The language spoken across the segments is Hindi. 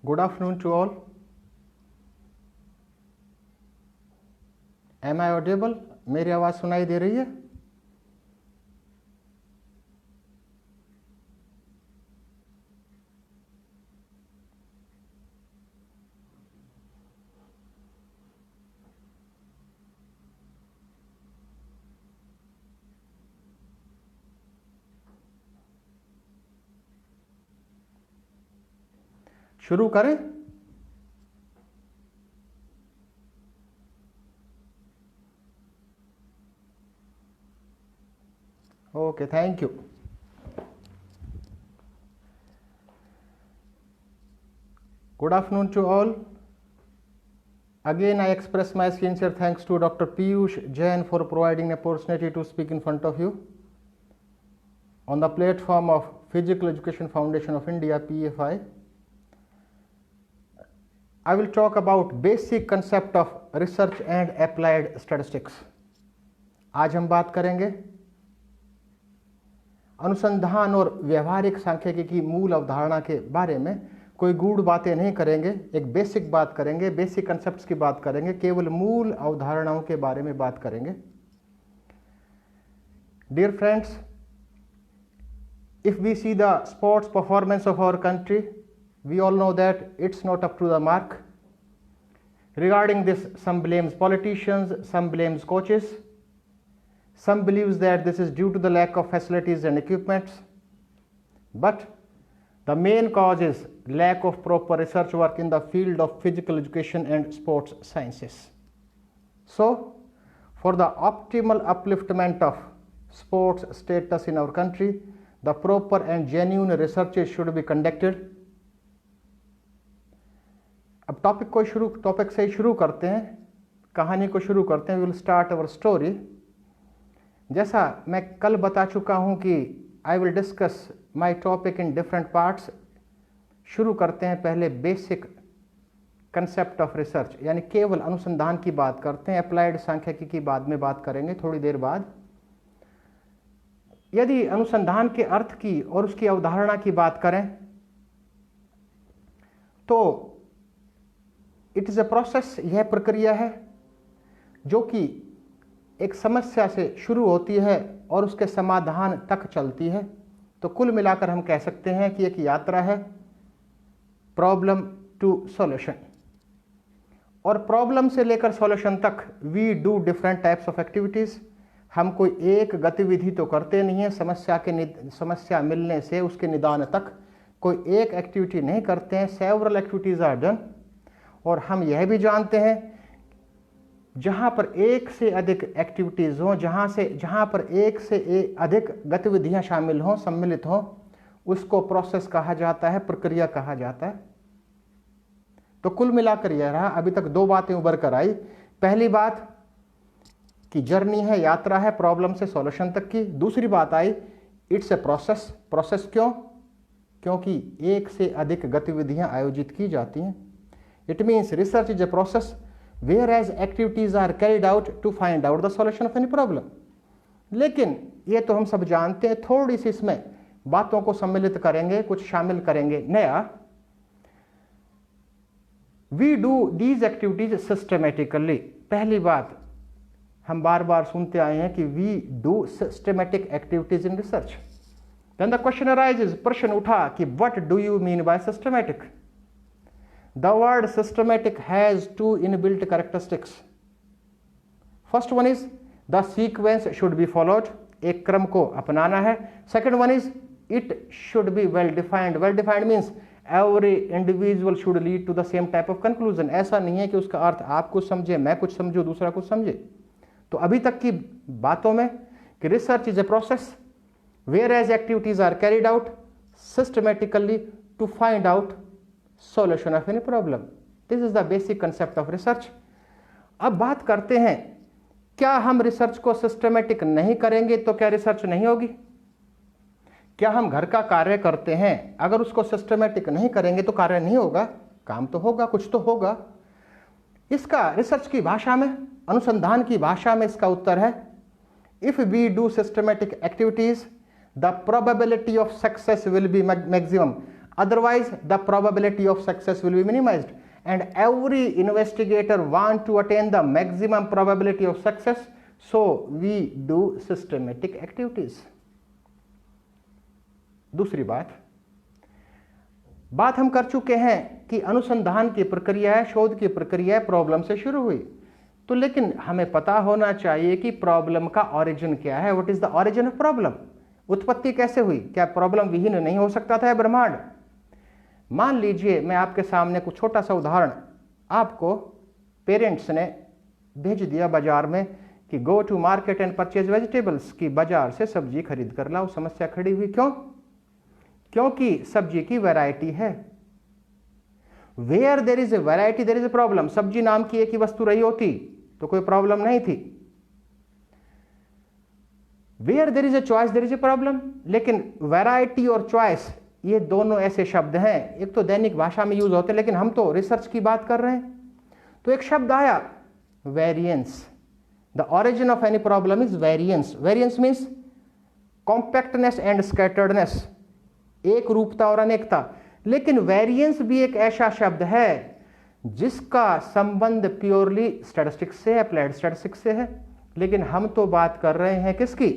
Good afternoon to all. Am I audible? मेरी आवाज़ सुनाई दे रही है? शुरू करें? Okay, thank you. Good afternoon to all. Again, I express my sincere thanks to Dr. Piyush Jain for providing an opportunity to speak in front of you on the platform of Physical Education Foundation of India, PFI. I will talk about basic concept of research and applied statistics. आज हम बात करेंगे अनुसंधान और व्यवहारिक सांख्यिकी की मूल अवधारणा के बारे में. कोई गूढ़ बातें नहीं करेंगे, एक बेसिक बात करेंगे, बेसिक कंसेप्ट्स की बात करेंगे, केवल मूल अवधारणाओं के बारे में बात करेंगे. Dear friends, if we see the sports performance of our country, we all know that it's not up to the mark. Regarding this, some blames politicians, some blames coaches, some believes that this is due to the lack of facilities and equipments, but the main cause is lack of proper research work in the field of physical education and sports sciences. So, for the optimal upliftment of sports status in our country, the proper and genuine researches should be conducted. अब टॉपिक से शुरू करते हैं, कहानी को शुरू करते हैं. We will start our story. जैसा मैं कल बता चुका हूं कि I will discuss my topic in different parts. शुरू करते हैं पहले बेसिक कंसेप्ट ऑफ रिसर्च, यानी केवल अनुसंधान की बात करते हैं. अप्लाइड सांख्यिकी की बाद में बात करेंगे थोड़ी देर बाद. यदि अनुसंधान के अर्थ की और उसकी अवधारणा की बात करें तो इट इज अ प्रोसेस, यह प्रक्रिया है जो कि एक समस्या से शुरू होती है और उसके समाधान तक चलती है. तो कुल मिलाकर हम कह सकते हैं कि एक यात्रा है प्रॉब्लम टू सॉल्यूशन. और प्रॉब्लम से लेकर सॉल्यूशन तक we do different types of activities. हम कोई एक गतिविधि तो करते नहीं है. समस्या मिलने से उसके निदान तक कोई एक एक्टिविटी नहीं करते हैं. Several activities are done. और हम यह भी जानते हैं जहां पर एक से अधिक एक्टिविटीज हों, जहां पर एक से अधिक गतिविधियां शामिल हों, सम्मिलित हों, उसको प्रोसेस कहा जाता है, प्रक्रिया कहा जाता है. तो कुल मिलाकर यह रहा. अभी तक दो बातें उभर कर आई. पहली बात कि जर्नी है, यात्रा है प्रॉब्लम से सॉल्यूशन तक की. दूसरी बात I it's a process. Process क्यों? क्योंकि एक से अधिक गतिविधियां आयोजित की जाती हैं. It means research is a process whereas activities are carried out to find out the solution of any problem. लेकिन ये तो हम सब जानते हैं. थोड़ी सी इसमें बातों को सम्मिलित करेंगे, कुछ शामिल करेंगे नया. We do these activities systematically. पहली बात हम बार बार सुनते आए हैं कि we do systematic activities in research. Then the question arises, प्रश्न उठा कि what do you mean by systematic? The word systematic has two inbuilt characteristics. First one is the sequence should be followed. एक क्रम को अपनाना है. Second one is it should be well defined. Well defined means every individual should lead to the same type of conclusion. ऐसा नहीं है कि उसका अर्थ आप कुछ समझे, मैं कुछ समझूं, दूसरा कुछ समझे. तो अभी तक की बातों में कि research is a process whereas activities are carried out systematically to find out solution of any problem. This is the basic concept of research. अब बात करते हैं, क्या हम रिसर्च को सिस्टमेटिक नहीं करेंगे तो क्या रिसर्च नहीं होगी? क्या हम घर का कार्य करते हैं, अगर उसको सिस्टमेटिक नहीं करेंगे तो कार्य नहीं होगा? काम तो होगा, कुछ तो होगा. इसका रिसर्च की भाषा में, अनुसंधान की भाषा में इसका उत्तर है if we do systematic activities the probability of success will be maximum. otherwise the probability of success will be minimized, and every investigator want to attain the maximum probability of success, so we do systematic activities. दूसरी बात हम कर चुके हैं कि अनुसंधान की प्रक्रिया है, शोध की प्रक्रिया है, प्रॉब्लम से शुरू हुई, तो लेकिन हमें पता होना चाहिए कि प्रॉब्लम का ओरिजिन क्या है। What is the origin of problem? उत्पत्ति कैसे हुई? क्या प्रॉब्लम विहीन नहीं हो सकता था ब्रह्मांड? मान लीजिए मैं आपके सामने कुछ छोटा सा उदाहरण, आपको पेरेंट्स ने भेज दिया बाजार में कि go to market and purchase vegetables, की बाजार से सब्जी खरीद कर लाओ। समस्या खड़ी हुई, क्यों? क्योंकि सब्जी की वैरायटी है। Where there is a variety there is a problem. सब्जी नाम की एक ही वस्तु रही होती तो कोई प्रॉब्लम नहीं थी। Where there is a choice there is a problem. लेकिन वैरायटी और चॉइस ये दोनों ऐसे शब्द हैं, एक तो दैनिक भाषा में यूज होते हैं, लेकिन हम तो रिसर्च की बात कर रहे हैं। तो एक शब्द आया variance. The origin of any problem is variance. Variance means compactness and scatteredness, एक रूपता और अनेकता। लेकिन वेरिएंस भी एक ऐसा शब्द है जिसका संबंध प्योरली स्टैटिस्टिक्स से है, अप्लाइड स्टैटिस्टिक्स से है। लेकिन हम तो बात कर रहे हैं किसकी?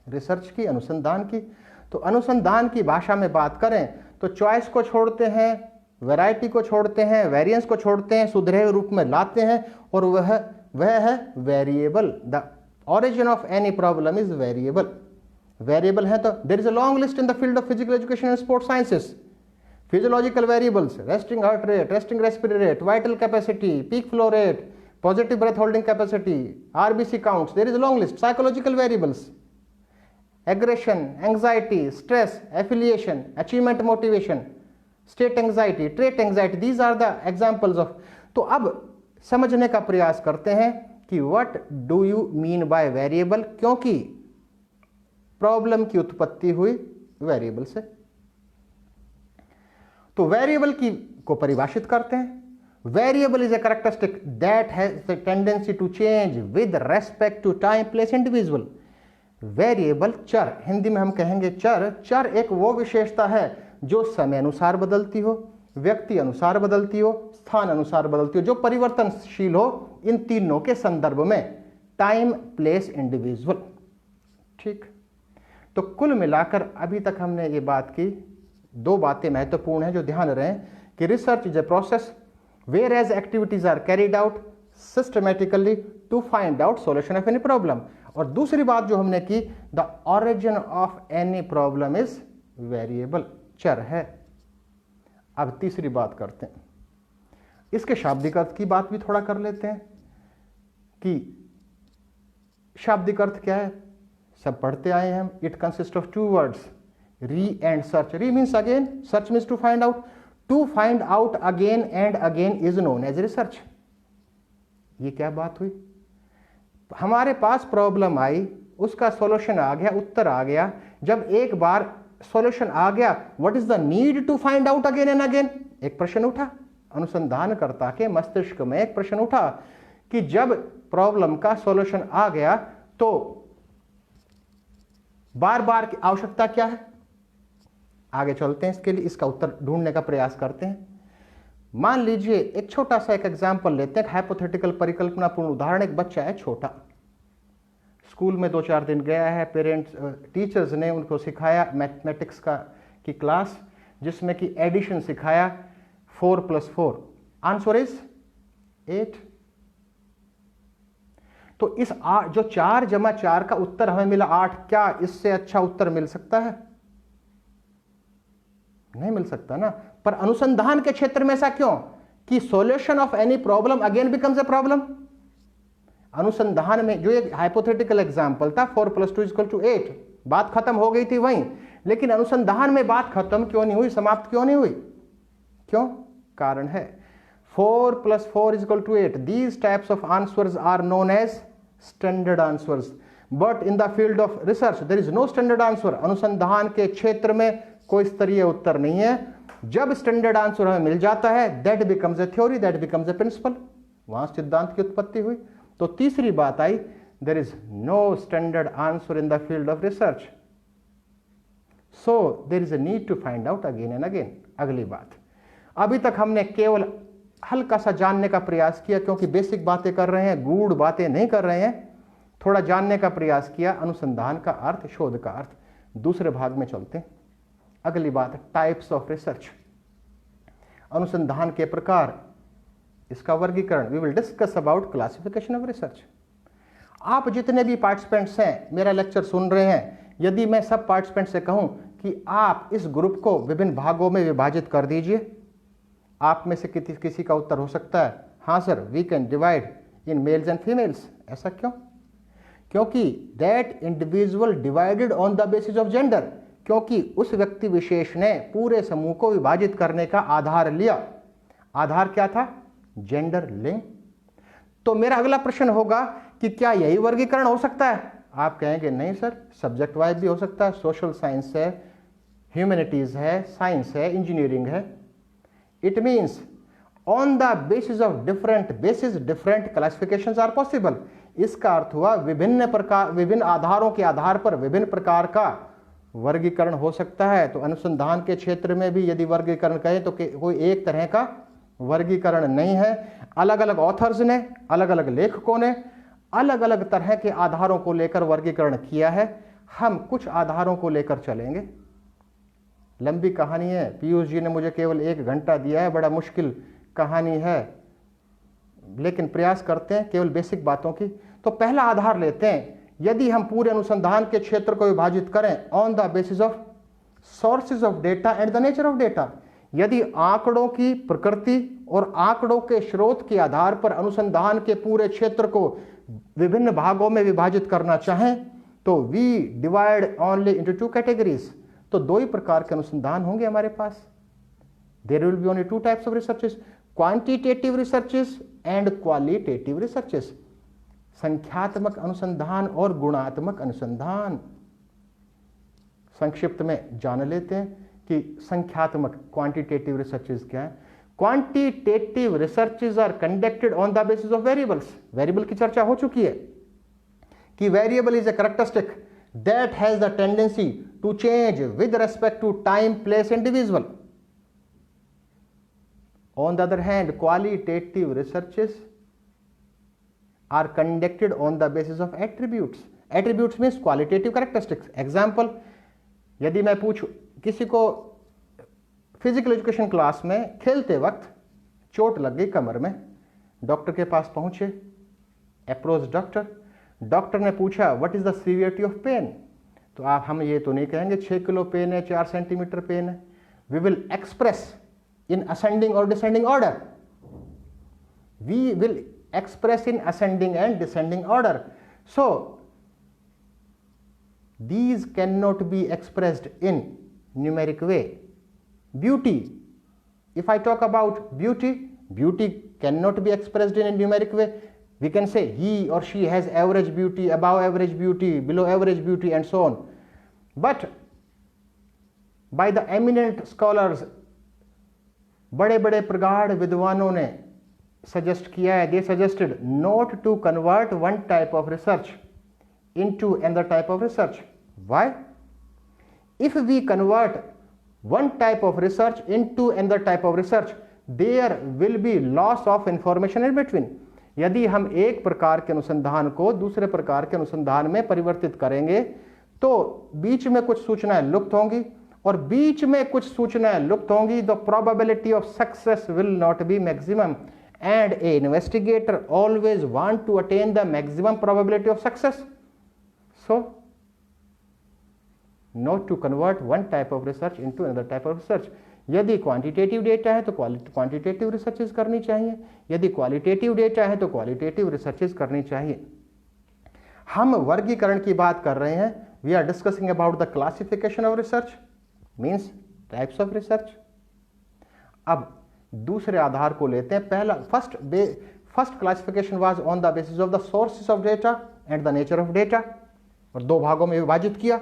रिसर्च की, अनुसंधान की। तो अनुसंधान की भाषा में बात करें तो चॉइस को छोड़ते हैं, वैरायटी को छोड़ते हैं, वेरिएंस को छोड़ते हैं, सुधरे रूप में लाते हैं, और वह है variable. The origin of any problem is variable. Variable है तो there is a long list in the field of physical education and sports sciences. Physiological variables, resting heart rate, resting respiratory rate, vital capacity, peak flow rate, positive breath holding capacity, RBC counts, there is a long list. Psychological variables, aggression, anxiety, stress, affiliation, achievement motivation, state anxiety, trait anxiety, these are the examples of. तो अब समझने का प्रयास करते हैं कि what do you mean by variable, क्योंकि प्रॉब्लम की उत्पत्ति हुई वेरिएबल से। तो वेरिएबल की को परिभाषित करते हैं। Variable is a characteristic that has the tendency to change with respect to time, place, individual. Variable चर, हिंदी में हम कहेंगे चर। चर एक वो विशेषता है जो समय अनुसार बदलती हो, व्यक्ति अनुसार बदलती हो, स्थान अनुसार बदलती हो, जो परिवर्तनशील हो इन तीनों के संदर्भ में, टाइम, प्लेस, इंडिविजुअल। ठीक, तो कुल मिलाकर अभी तक हमने ये बात की, दो बातें महत्वपूर्ण हैं जो ध्यान रहे कि research is a process whereas activities are carried out systematically to find out solution of any problem. और दूसरी बात जो हमने की, the origin of any problem is variable, चर है। अब तीसरी बात करते हैं, इसके शाब्दिक अर्थ की बात भी थोड़ा कर लेते हैं कि शाब्दिक अर्थ क्या है। सब पढ़ते आए हैं हम। It consist of two words, re and search. Re means again, search means to find out. To find out again and again is known as research. ये क्या बात हुई? हमारे पास प्रॉब्लम आई, उसका सॉल्यूशन आ गया, उत्तर आ गया। जब एक बार सॉल्यूशन आ गया, what is the need to find out again and again? एक प्रश्न उठा, अनुसंधानकर्ता के मस्तिष्क में एक प्रश्न उठा कि जब प्रॉब्लम का सॉल्यूशन आ गया तो बार बार की आवश्यकता क्या है? आगे चलते हैं, इसके लिए इसका उत्तर ढूंढने का प्रयास करते हैं। मान लीजिए एक छोटा सा एक एग्जाम्पल लेते हैं, हाइपोथेटिकल परिकल्पनापूर्ण उदाहरण। एक बच्चा है छोटा, स्कूल में 2-4 दिन गया है, पेरेंट्स टीचर्स ने उनको सिखाया मैथमेटिक्स की क्लास, जिसमें कि एडिशन सिखाया 4 + 4, आंसर इज 8। तो इस जो 4 + 4 का उत्तर हमें मिला 8, क्या इससे अच्छा उत्तर मिल सकता है? नहीं मिल सकता ना। पर अनुसंधान के क्षेत्र में ऐसा क्यों कि solution of any problem again becomes a problem. अनुसंधान में जो एक हाइपोथेटिकल एग्जांपल था 4 + 2 = 8, बात खत्म हो गई थी वहीं, लेकिन अनुसंधान में बात खत्म क्यों नहीं हुई, समाप्त क्यों नहीं हुई? क्यों? कारण है 4 + 4 = 8। These types of answers are known as standard answers, but in the field of research there is no standard answer। अनुसंधान के क्षेत्र में कोई स्तरीय उत्तर नहीं है। जब स्टैंडर्ड आंसर हमें मिल जाता है, that becomes a theory, that becomes a principle, वहां सिद्धांत की उत्पत्ति हुई। तो तीसरी बात आई, there is no standard answer in the field of research. So there is a need to find out again and again. अगली बात, अभी तक हमने केवल हल्का सा जानने का प्रयास किया, क्योंकि बेसिक बातें कर रहे हैं, गूढ़ बातें नहीं कर रहे हैं, थोड़ा जानने का प्रयास किया, अनुसंधान का अर्थ, शोध का अर्थ। दूसरे भाग में चलते हैं। अगली बात, टाइप्स ऑफ रिसर्च, अनुसंधान के प्रकार, इसका वर्गीकरण। We will discuss about classification of research. आप जितने भी पार्टिसिपेंट्स हैं, मेरा लेक्चर सुन रहे हैं, यदि मैं सब पार्टिसिपेंट से कहूं कि आप इस ग्रुप को विभिन्न भागों में विभाजित कर दीजिए, आप में से किसी का उत्तर हो सकता है हाँ sir, we can divide in males and females. ऐसा क्यों? क्योंकि that individual divided on the basis of gender, क्योंकि उस व्यक्ति विशेष ने पूरे समूह को विभाजित करने का आधार लिया। आधार क्या था? जेंडर, लिंग। तो मेरा अगला प्रश्न होगा कि क्या यही वर्गीकरण हो सकता है? आप कहेंगे नहीं सर, सब्जेक्ट वाइज भी हो सकता है। सोशल साइंस है, ह्यूमैनिटीज है, साइंस है, इंजीनियरिंग है। It means on the basis of different classifications are possible. इसका अर्थ हुआ विभिन्न आधारों के आधार पर विभिन्न प्रकार का वर्गीकरण हो सकता है। तो अनुसंधान के क्षेत्र में भी यदि वर्गीकरण कहें तो कोई एक तरह का वर्गीकरण नहीं है। अलग अलग ऑथर्स ने, अलग अलग लेखकों ने अलग अलग तरह के आधारों को लेकर वर्गीकरण किया है। हम कुछ आधारों को लेकर चलेंगे। लंबी कहानी है, पीयूष जी ने मुझे केवल 1 घंटा दिया है, बड़ा मुश्किल कहानी है, लेकिन प्रयास करते हैं केवल बेसिक बातों की। तो पहला आधार लेते हैं, यदि हम पूरे अनुसंधान के क्षेत्र को विभाजित करें on the basis of sources of data and the nature of data, यदि आंकड़ों की प्रकृति और आंकड़ों के स्रोत के आधार पर अनुसंधान के पूरे क्षेत्र को विभिन्न भागों में विभाजित करना चाहें तो we divide only into 2 categories. तो 2 ही प्रकार के अनुसंधान होंगे हमारे पास। There will be only 2 types of researches, quantitative researches and qualitative researches. संख्यात्मक अनुसंधान और गुणात्मक अनुसंधान। संक्षिप्त में जान लेते हैं कि संख्यात्मक क्वांटिटेटिव रिसर्चेस क्या है। Quantitative researches are conducted on the basis of variables. Variable की चर्चा हो चुकी है कि variable is a characteristic that has the tendency to change with respect to time, place, individual. On the other hand, qualitative researches are conducted on the basis of attributes. Attributes means qualitative characteristics. Example, यदि मैं पूछूं किसी को फिजिकल एजुकेशन क्लास में खेलते वक्त चोट लग गई कमर में, डॉक्टर के पास पहुंचे, अप्रोच डॉक्टर ने पूछा what is the severity of pain. तो हम ये तो नहीं कहेंगे 6 किलो पेन है, 4 सेंटीमीटर पेन है। We will express in ascending or descending order. We will express in ascending and descending order. So these cannot be expressed in numeric way. Beauty, if I talk about beauty cannot be expressed in a numeric way. We can say he or she has average beauty, above average beauty, below average beauty, and so on. But by the eminent scholars, बड़े बड़े प्रगाढ़ विद्वानों ने सजेस्ट किया है, they suggested not to convert one type of research into another type of research. Why? If we convert one type of research into another type of research, there will be loss of information in between. यदि हम एक प्रकार के अनुसंधान को दूसरे प्रकार के अनुसंधान में परिवर्तित करेंगे तो बीच में कुछ सूचनाएं लुप्त होंगी, और बीच में कुछ सूचनाएं लुप्त होंगी। The probability of success will not be maximum, and a investigator always want to attain the maximum probability of success. So not to convert one type of research into another type of research. यदि क्वांटिटेटिव डेटा है तो क्वांटिटेटिव रिसर्चेस करनी चाहिए, यदि क्वालिटेटिव डेटा है तो क्वालिटेटिव रिसर्चेस करनी चाहिए। हम वर्गीकरण की बात कर रहे हैं। We are discussing about the classification of research, means types of research. अब दूसरे आधार को लेते हैं। पहला first classification was on the basis of the sources of data and the nature of data, और 2 भागों में विभाजित किया।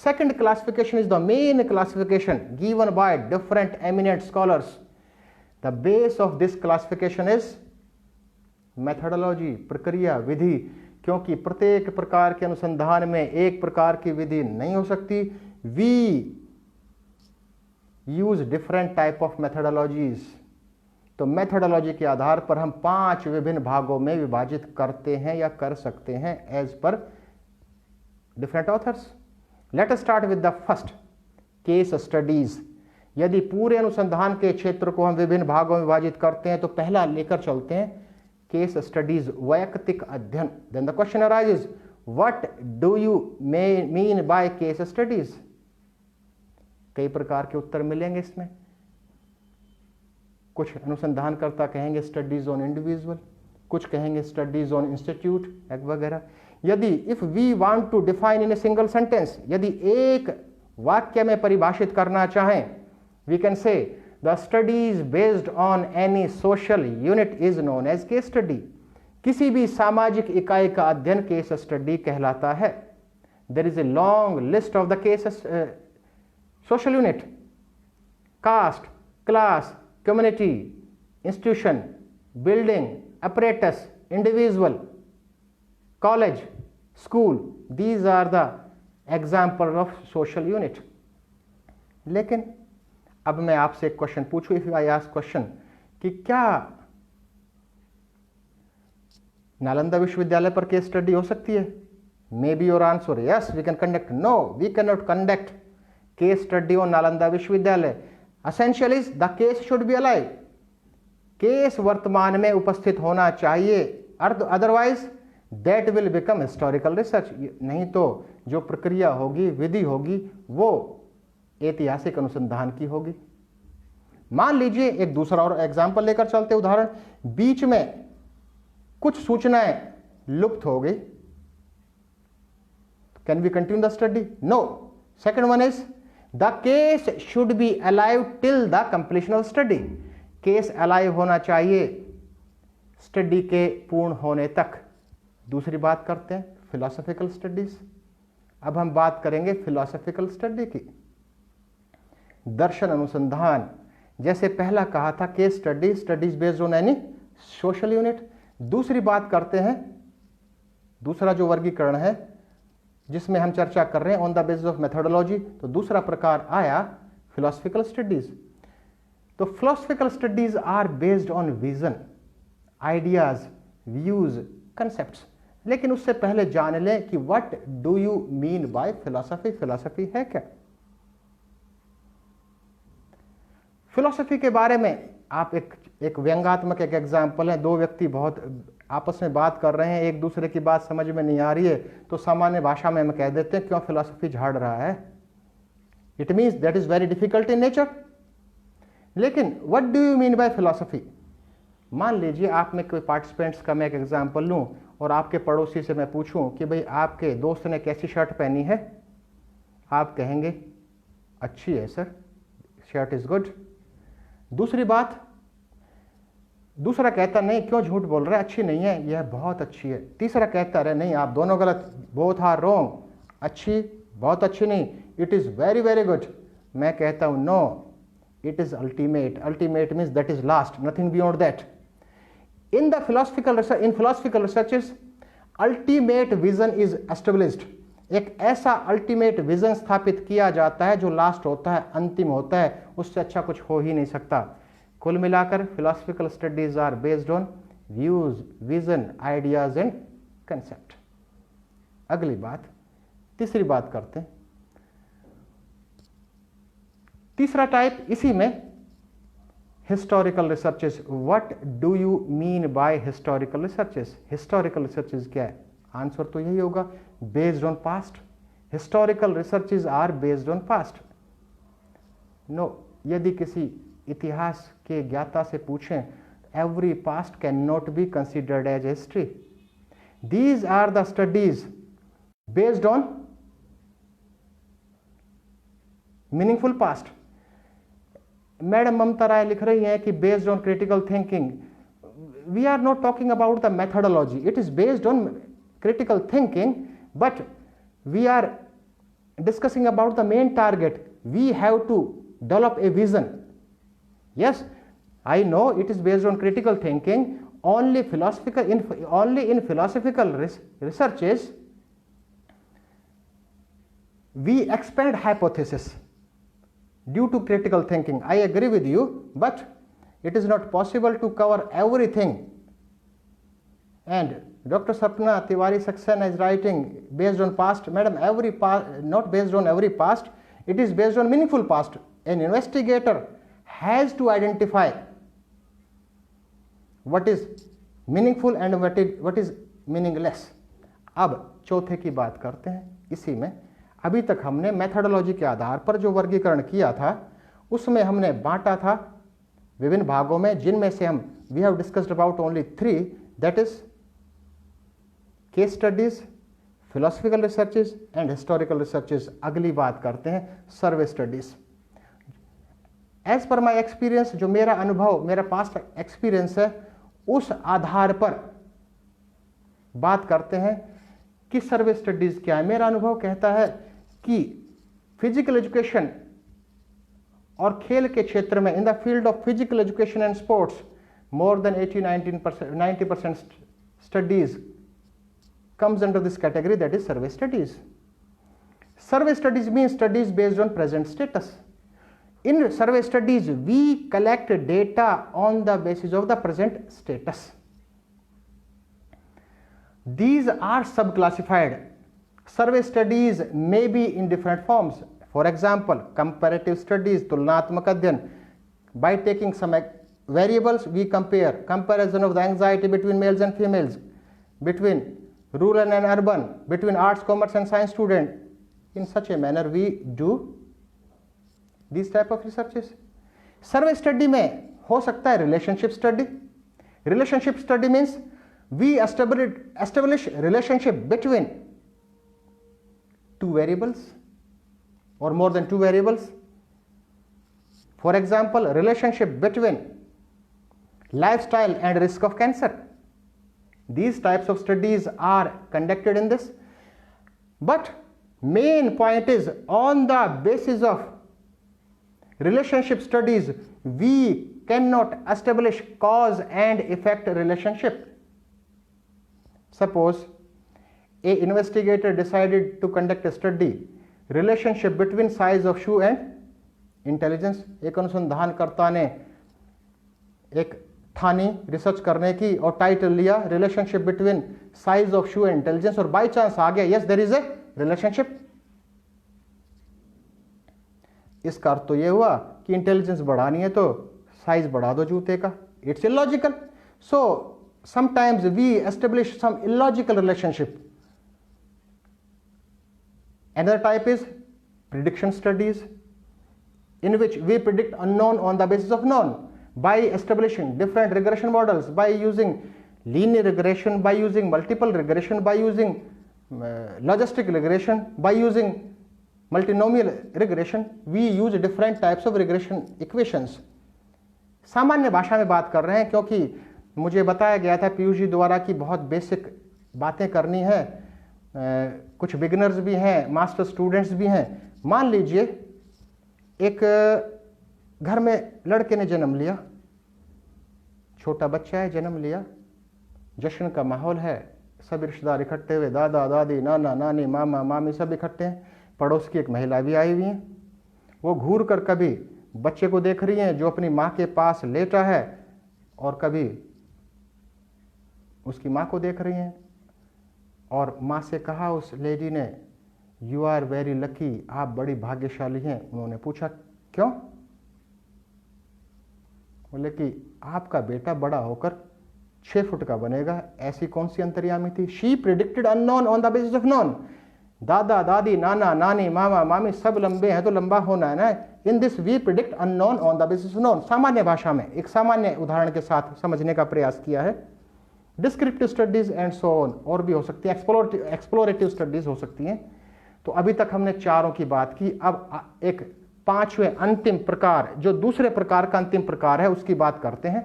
Second classification is the main classification given by different eminent scholars. The base of this classification is methodology, प्रक्रिया, विधि, क्योंकि प्रत्येक प्रकार के अनुसंधान में एक प्रकार की विधि नहीं हो सकती, we use different type of methodologies. तो मेथडोलॉजी के आधार पर हम 5 विभिन्न भागों में विभाजित करते हैं या कर सकते हैं as per different authors. Let us start with the first, case studies. यदि पूरे अनुसंधान के क्षेत्र को हम विभिन्न भागों में विभाजित करते हैं तो पहला लेकर चलते हैं केस स्टडीज, वैयक्तिक अध्ययन। Then the question arises, what do you mean by case studies? कई प्रकार के उत्तर मिलेंगे इसमें। कुछ अनुसंधानकर्ता कहेंगे स्टडीज ऑन इंडिविजुअल, कुछ कहेंगे स्टडीज ऑन इंस्टीट्यूट वगैरह। यदि if we want to define in a single sentence, यदि एक वाक्य में परिभाषित करना चाहें, we can say the studies based on any social unit is known as case study. किसी भी सामाजिक इकाई का अध्ययन केस स्टडी कहलाता है। There is a long list of the cases social unit, caste, class, community, institution, building, apparatus, individual, college, school. These are the examples of social unit. लेकिन अब मैं आपसे एक क्वेश्चन पूछूं, इफ आई आस्क क्वेश्चन कि क्या नालंदा विश्वविद्यालय पर केस स्टडी हो सकती है? May be your answer yes, we can conduct. No, we can not conduct case study on Nalanda विश्वविद्यालय। Essential is the case should be alive. Case वर्तमान में उपस्थित होना चाहिए, otherwise that will become historical research. नहीं तो जो प्रक्रिया होगी, विधि होगी, वो ऐतिहासिक अनुसंधान की होगी। मान लीजिए एक दूसरा और एग्जाम्पल लेकर चलते, उदाहरण, बीच में कुछ सूचनाएं लुप्त हो गई, can we continue the study? No. Second one is the case should be alive till the completion of study. Case alive होना चाहिए स्टडी के पूर्ण होने तक। दूसरी बात करते हैं फिलोसॉफिकल स्टडीज। अब हम बात करेंगे फिलोसॉफिकल स्टडी की, दर्शन अनुसंधान। जैसे पहला कहा था case study, studies based on any social unit. दूसरी बात करते हैं, दूसरा जो वर्गीकरण है जिसमें हम चर्चा कर रहे हैं on the basis of methodology, तो दूसरा प्रकार आया फिलोसॉफिकल स्टडीज। तो philosophical studies are based on vision, ideas, views, concepts. लेकिन उससे पहले जान लें कि what do you mean by philosophy? Philosophy है क्या? फिलोसफी के बारे में आप एक व्यंग्यात्मक एक एग्जाम्पल है, दो व्यक्ति बहुत आपस में बात कर रहे हैं, एक दूसरे की बात समझ में नहीं आ रही है, तो सामान्य भाषा में हम कह देते हैं क्यों फिलोसफी झाड़ रहा है? It means that is very difficult in nature. लेकिन what do you mean by philosophy? मान लीजिए आप में कोई पार्टिसिपेंट्स का मैं एक एग्जाम्पल लूं और आपके पड़ोसी से मैं पूछूं कि भाई आपके दोस्त ने कैसी शर्ट पहनी है, आप कहेंगे अच्छी है सर, शर्ट इज गुड। दूसरी बात, दूसरा कहता नहीं, क्यों झूठ बोल रहा है, अच्छी नहीं है, यह बहुत अच्छी है। तीसरा कहता है नहीं आप दोनों गलत, बोथ आर रॉन्ग, अच्छी, बहुत अच्छी नहीं, it is very very good. मैं कहता हूं no, it is ultimate. Ultimate means that is last, nothing beyond that. In the philosophical researches ultimate vision is established. एक ऐसा अल्टीमेट विजन स्थापित किया जाता है जो लास्ट होता है, अंतिम होता है, उससे अच्छा कुछ हो ही नहीं सकता। कुल मिलाकर philosophical studies are based on views, vision, ideas and concept. अगली बात, तीसरी बात करते हैं। तीसरा टाइप इसी में historical researches. What do you mean by historical researches? Historical researches क्या है? आंसर तो यही होगा, based on past. Historical researches are based on past. No, यदि किसी इतिहास के ज्ञाता से पूछें, every past can not be considered as history. These are the studies based on meaningful past. Madam Mamta Rai लिख रही हैं कि based on critical thinking. We are not talking about the methodology, it is based on critical thinking, but we are discussing about the main target. We have to develop a vision. Yes, I know it is based on critical thinking. Only in philosophical researches we expand hypothesis due to critical thinking. I agree with you, but it is not possible to cover everything. And Dr. Sapna Tiwari Saxena is writing based on past. Madam, not based on every past, it is based on meaningful past. An investigator has to identify what is meaningful and what is meaningless. अब चौथे की बात करते हैं। इसी में अभी तक हमने मेथोडोलॉजी के आधार पर जो वर्गीकरण किया था उसमें हमने बांटा था विभिन्न भागों में, जिनमें से हम we have discussed about only 3, that is case studies, philosophical researches and historical researches. अगली बात करते हैं सर्वे studies. As per my experience, जो मेरा अनुभव, मेरा पास्ट एक्सपीरियंस है, उस आधार पर बात करते हैं कि सर्वे स्टडीज क्या है। मेरा अनुभव कहता है कि फिजिकल एजुकेशन और खेल के क्षेत्र में, इन the field of physical education and sports, more than 90% studies comes under this category, that is survey studies. Survey studies means studies based on present status. In survey studies, we collect data on the basis of the present status. These are subclassified. Survey studies may be in different forms. For example, comparative studies, तुलनात्मक अध्ययन. By taking some variables, we compare. Comparison of the anxiety between males and females, between rural and urban, between arts, commerce and science student. In such a manner we do these type of researches. Survey study में हो सकता है relationship study. Relationship study means we establish relationship between two variables or more than two variables. For example, relationship between lifestyle and risk of cancer. These types of studies are conducted in this, but main point is, on the basis of relationship studies we cannot establish cause and effect relationship. Suppose a investigator decided to conduct a study, relationship between size of shoe and intelligence. एक अनुसंधानकर्ता ने एक ठानी रिसर्च करने की और टाइटल लिया relationship between size of shoe and intelligence, और बाय चांस आ गया yes there is a relationship. इसका अर्थ तो ये हुआ कि इंटेलिजेंस बढ़ानी है तो साइज बढ़ा दो जूते का। It's illogical. So sometimes we establish some illogical relationship. Another type is prediction studies, in which we predict unknown on the basis of known, by establishing different regression models, by using linear regression, by using multiple regression, by using logistic regression, by using multinomial regression. We use different types of regression equations. सामान्य भाषा में बात कर रहे हैं क्योंकि मुझे बताया गया था पीयूष जी द्वारा कि बहुत बेसिक बातें करनी है। कुछ बिगिनर्स भी हैं, मास्टर स्टूडेंट्स भी हैं। मान लीजिए एक घर में लड़के ने जन्म लिया, छोटा बच्चा है, जन्म लिया, जश्न का माहौल है, सब रिश्तेदार इकट्ठे हुए, दादा दादी, नाना नानी, मामा मामी सब इकट्ठे हैं। पड़ोस की एक महिला भी आई हुई है। वो घूर कर कभी बच्चे को देख रही हैं जो अपनी माँ के पास लेटा है, और कभी उसकी माँ को देख रही हैं। और माँ से कहा उस लेडी ने, यू आर वेरी लकी, आप बड़ी भाग्यशाली हैं। उन्होंने पूछा क्यों? बोले कि आपका बेटा बड़ा होकर 6 फुट का बनेगा। ऐसी कौन सी अंतर्यामी थी? She predicted unknown on the basis of known. दादा दादी, नाना नानी, मामा मामी सब लंबे हैं तो लंबा होना है ना। In this we predict unknown on the basis of known. सामान्य भाषा में एक सामान्य उदाहरण के साथ समझने का प्रयास किया है। Descriptive studies and so on, और भी हो सकती है, एक्सप्लोरेटिव स्टडीज हो सकती हैं। तो अभी तक हमने चारों की बात की। अब एक पांचवें अंतिम प्रकार, जो दूसरे प्रकार का अंतिम प्रकार है, उसकी बात करते हैं।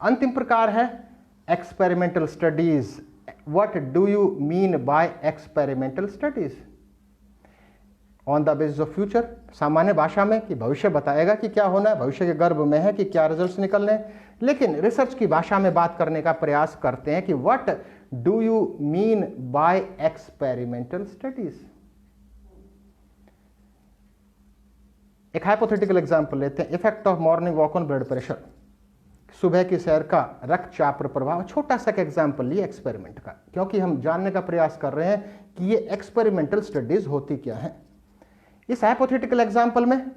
अंतिम प्रकार है experimental studies. What do you mean bye experimental studies? On the basis of future, सामान्य भाषा में कि भविष्य बताएगा कि क्या होना है, भविष्य के गर्भ में है कि क्या रिजल्ट्स निकलने हैं। लेकिन रिसर्च की भाषा में बात करने का प्रयास करते हैं कि what do you mean bye experimental studies. एक हाइपोथेटिकल एग्जांपल लेते हैं, effect of morning walk on blood pressure, सुबह की सैर का रक्तचाप पर प्रभाव। छोटा सा एग्जांपल लिए एक्सपेरिमेंट का, क्योंकि हम जानने का प्रयास कर रहे हैं कि ये एक्सपेरिमेंटल स्टडीज होती क्या है। इस हाइपोथेटिकल एग्जांपल में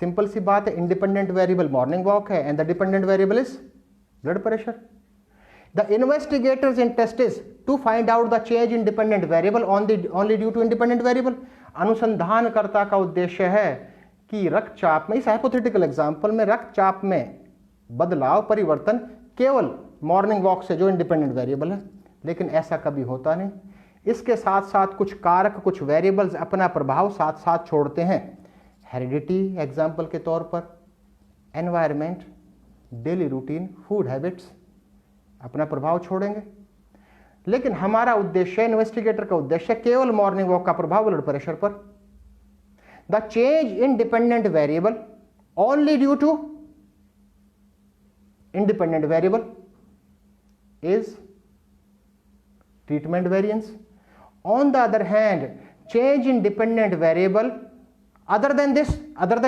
सिंपल सी बात है, इंडिपेंडेंट वेरिएबल मॉर्निंग वॉक है and the dependent variable is blood pressure. The investigators interest is to find out the change in dependent variable only due to independent variable. अनुसंधानकर्ता का उद्देश्य है कि रक्तचाप में, इस हाइपोथेटिकल एग्जांपल में रक्तचाप में बदलाव, परिवर्तन केवल मॉर्निंग वॉक से जो इंडिपेंडेंट वेरिएबल है, लेकिन ऐसा कभी होता नहीं। इसके साथ साथ कुछ कारक, कुछ वेरिएबल्स अपना प्रभाव साथ साथ छोड़ते हैं। हेरिडिटी एग्जाम्पल के तौर पर, environment, daily routine, food habits अपना प्रभाव छोड़ेंगे। लेकिन हमारा उद्देश्य, इन्वेस्टिगेटर का उद्देश्य केवल मॉर्निंग वॉक का प्रभाव ब्लड प्रेशर पर। The change in dependent variable only due to independent variable is treatment variance. On the other hand, change in dependent variable other than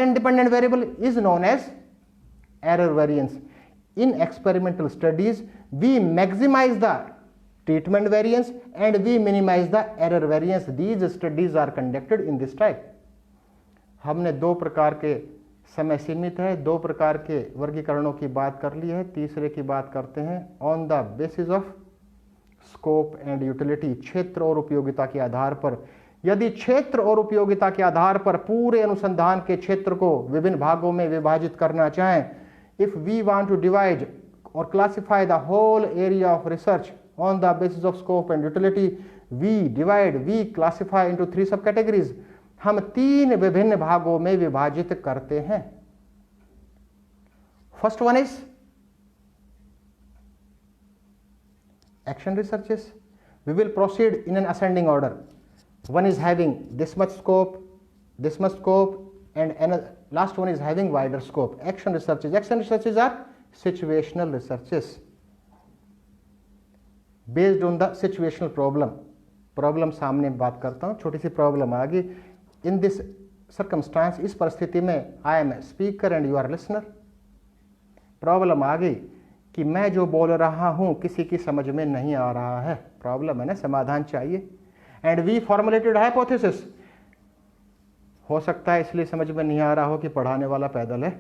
independent variable is known as error variance. In experimental studies, we maximize the treatment variance and we minimize the error variance. These studies are conducted in this type. हमने दो प्रकार के, समय सीमित है, दो प्रकार के वर्गीकरणों की बात कर ली है, तीसरे की बात करते हैं on the basis of scope and utility. क्षेत्र और उपयोगिता के आधार पर, यदि क्षेत्र और उपयोगिता के आधार पर पूरे अनुसंधान के क्षेत्र को विभिन्न भागों में विभाजित करना चाहें, if we want to divide और classify the whole area of research on the basis of scope and utility, we classify into 3 सब कैटेगरीज। हम 3 विभिन्न भागों में विभाजित करते हैं। First one is action researches. We will proceed in an ascending order. One is having this much scope, and another, last one is having wider scope. Action researches are situational researches based on the situational problem सामने बात करता हूँ, छोटी सी प्रॉब्लम आ गई। In this circumstance, इस परिस्थिति में I am a speaker and you are a listener. Problem आ गई कि मैं जो बोल रहा हूं किसी की समझ में नहीं आ रहा है, प्रॉब्लम है ना, समाधान चाहिए। एंड वी फॉर्मुलेटेड हाइपोथेसिस, हो सकता है इसलिए समझ में नहीं आ रहा हो कि पढ़ाने वाला पैदल है।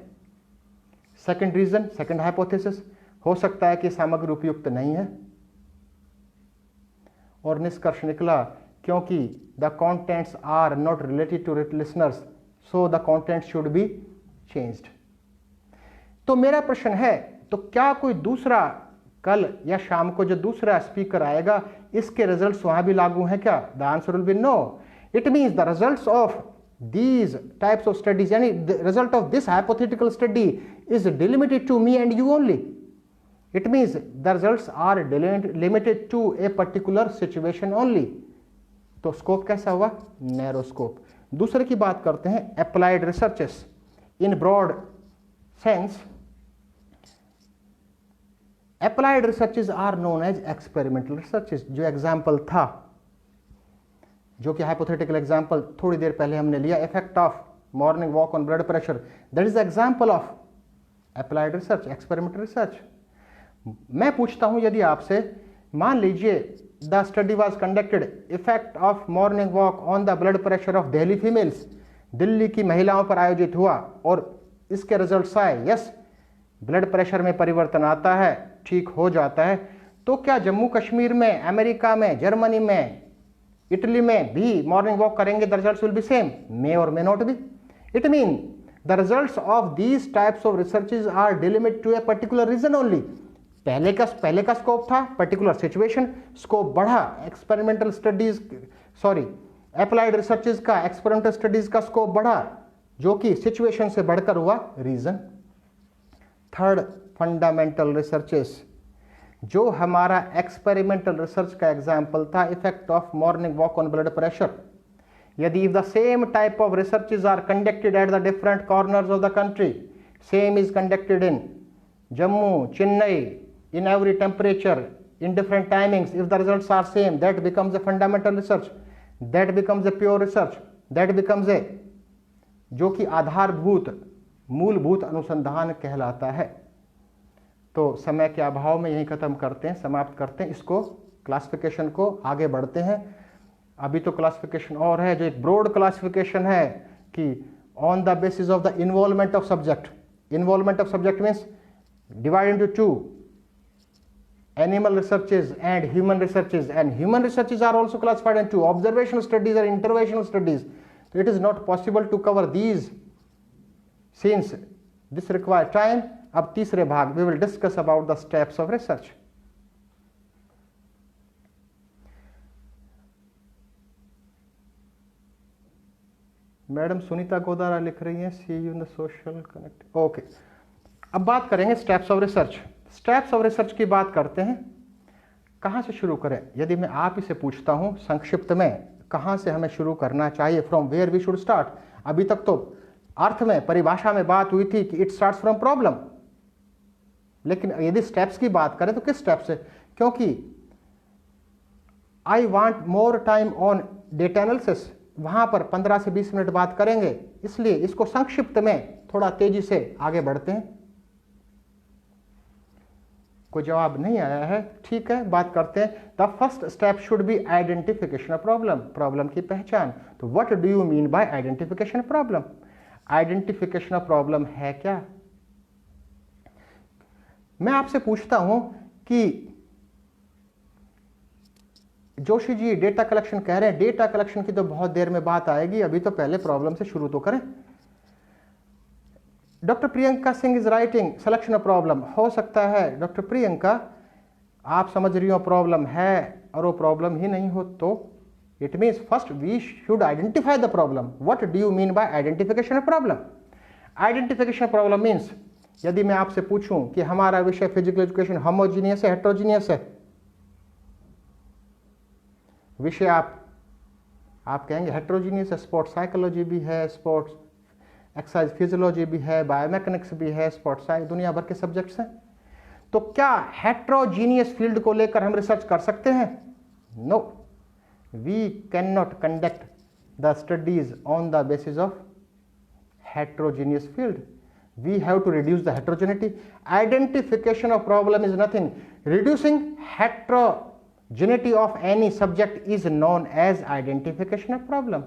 सेकंड रीजन, सेकंड हाइपोथेसिस, हो सकता है कि सामग्री उपयुक्त नहीं है। और निष्कर्ष निकला क्योंकि the contents are not related to listeners, so the content should be changed. तो मेरा प्रश्न है, तो क्या कोई दूसरा कल या शाम को जो दूसरा स्पीकर आएगा, इसके रिजल्ट्स वहां भी लागू हैं क्या? The answer will be no. It means the results of these types of studies, yani the result of this hypothetical study is delimited to me and you only. It means the results are limited to a particular situation only. तो स्कोप कैसा हुआ? Narrow scope. दूसरे की बात करते हैं applied researches. In broad sense applied researches are known as experimental researches. जो एग्जाम्पल था, जो कि हाइपोथेटिकल एग्जाम्पल थोड़ी देर पहले हमने लिया, effect of morning walk on blood pressure, that is example of applied research, experimental research. मैं पूछता हूं यदि आपसे, मान लीजिए the study was conducted, effect of morning walk on the blood pressure of Delhi females, Delhi की महिलाओं पर आयोजित हुआ और इसके रिजल्ट्स आए, यस ब्लड प्रेशर में परिवर्तन आता है, ठीक हो जाता है। तो क्या जम्मू कश्मीर में, अमेरिका में, जर्मनी में, इटली में भी मॉर्निंग वॉक करेंगे, the results will be same? May or may not be. It mean the results of these types of researches are delimited to a particular region only. पहले का स्कोप था पर्टिकुलर सिचुएशन, स्कोप बढ़ा, एक्सपेरिमेंटल स्टडीज अप्लाइड रिसर्चेज का, एक्सपेरिमेंटल स्टडीज का स्कोप बढ़ा, जो कि सिचुएशन से बढ़कर हुआ रीजन। थर्ड, फंडामेंटल रिसर्चेस, जो हमारा एक्सपेरिमेंटल रिसर्च का एग्जाम्पल था, effect of morning walk on blood pressure. यदि if the same type of researches are conducted at the different corners of the country, same is conducted in Jammu, Chennai, in every temperature, in different timings, if the results are same, that becomes a fundamental research, that becomes a pure research. That becomes ए, जो कि आधारभूत मूलभूत अनुसंधान कहलाता है। तो समय के अभाव में यही खत्म करते हैं, समाप्त करते हैं इसको, क्लासिफिकेशन को, आगे बढ़ते हैं। अभी तो क्लासिफिकेशन और है, जो एक ब्रॉड क्लासिफिकेशन है कि on the basis of the involvement of subject. Involvement of subject means divide into two, animal researches and human researches, and human researches are also classified into observational studies or interventional studies. So it is not possible to cover these since this requires time. अब तीसरे भाग we will discuss about the steps of research. Madam Sunita Godara लिख रही हैं see you in the social connect. Okay, अब बात करेंगे steps of research. Steps of research की बात करते हैं। कहाँ से शुरू करें? यदि मैं आप ही से पूछता हूँ संक्षिप्त में कहाँ से हमें शुरू करना चाहिए, from where we should start. अभी तक तो अर्थ में, परिभाषा में बात हुई थी कि इट स्टार्ट्स फ्रॉम प्रॉब्लम, लेकिन यदि स्टेप्स की बात करें तो किस स्टेप से? क्योंकि I want more time on data analysis, वहां पर 15 से 20 मिनट बात करेंगे, इसलिए इसको संक्षिप्त में थोड़ा तेजी से आगे बढ़ते हैं। कोई जवाब नहीं आया है, ठीक है, बात करते हैं। The first step should be identification of problem, problem की पहचान। तो what do you mean by identification of problem? Identification of problem है क्या? मैं आपसे पूछता हूं कि जोशी जी डेटा कलेक्शन कह रहे हैं, डेटा कलेक्शन की तो बहुत देर में बात आएगी, अभी तो पहले प्रॉब्लम से शुरू तो करें। Doctor Priyanka Singh is writing selection of problem. हो सकता है डॉक्टर प्रियंका आप समझ रही हो प्रॉब्लम है और वो प्रॉब्लम ही नहीं हो, तो it means first we should identify the problem. What do you mean by identification of problem? Identification of problem means, यदि मैं आपसे पूछूं कि हमारा विषय फिजिकल एजुकेशन होमोजीनियस है हेट्रोजीनियस है, विषय आप कहेंगे हेट्रोजीनियस है, स्पोर्ट्स साइकोलॉजी भी है, स्पोर्ट्स एक्सरसाइज फिजियोलॉजी भी है, बायोमैकेनिक्स भी है, स्पोर्ट्स साइंस, दुनिया भर के सब्जेक्ट्स हैं। तो क्या हेट्रोजीनियस फील्ड को लेकर हम रिसर्च कर सकते हैं? No, we can not conduct the studies on the basis of heterogeneous field. We have to reduce the heterogeneity. Identification of problem is nothing. Reducing heterogeneity of any subject is known as identification of problem.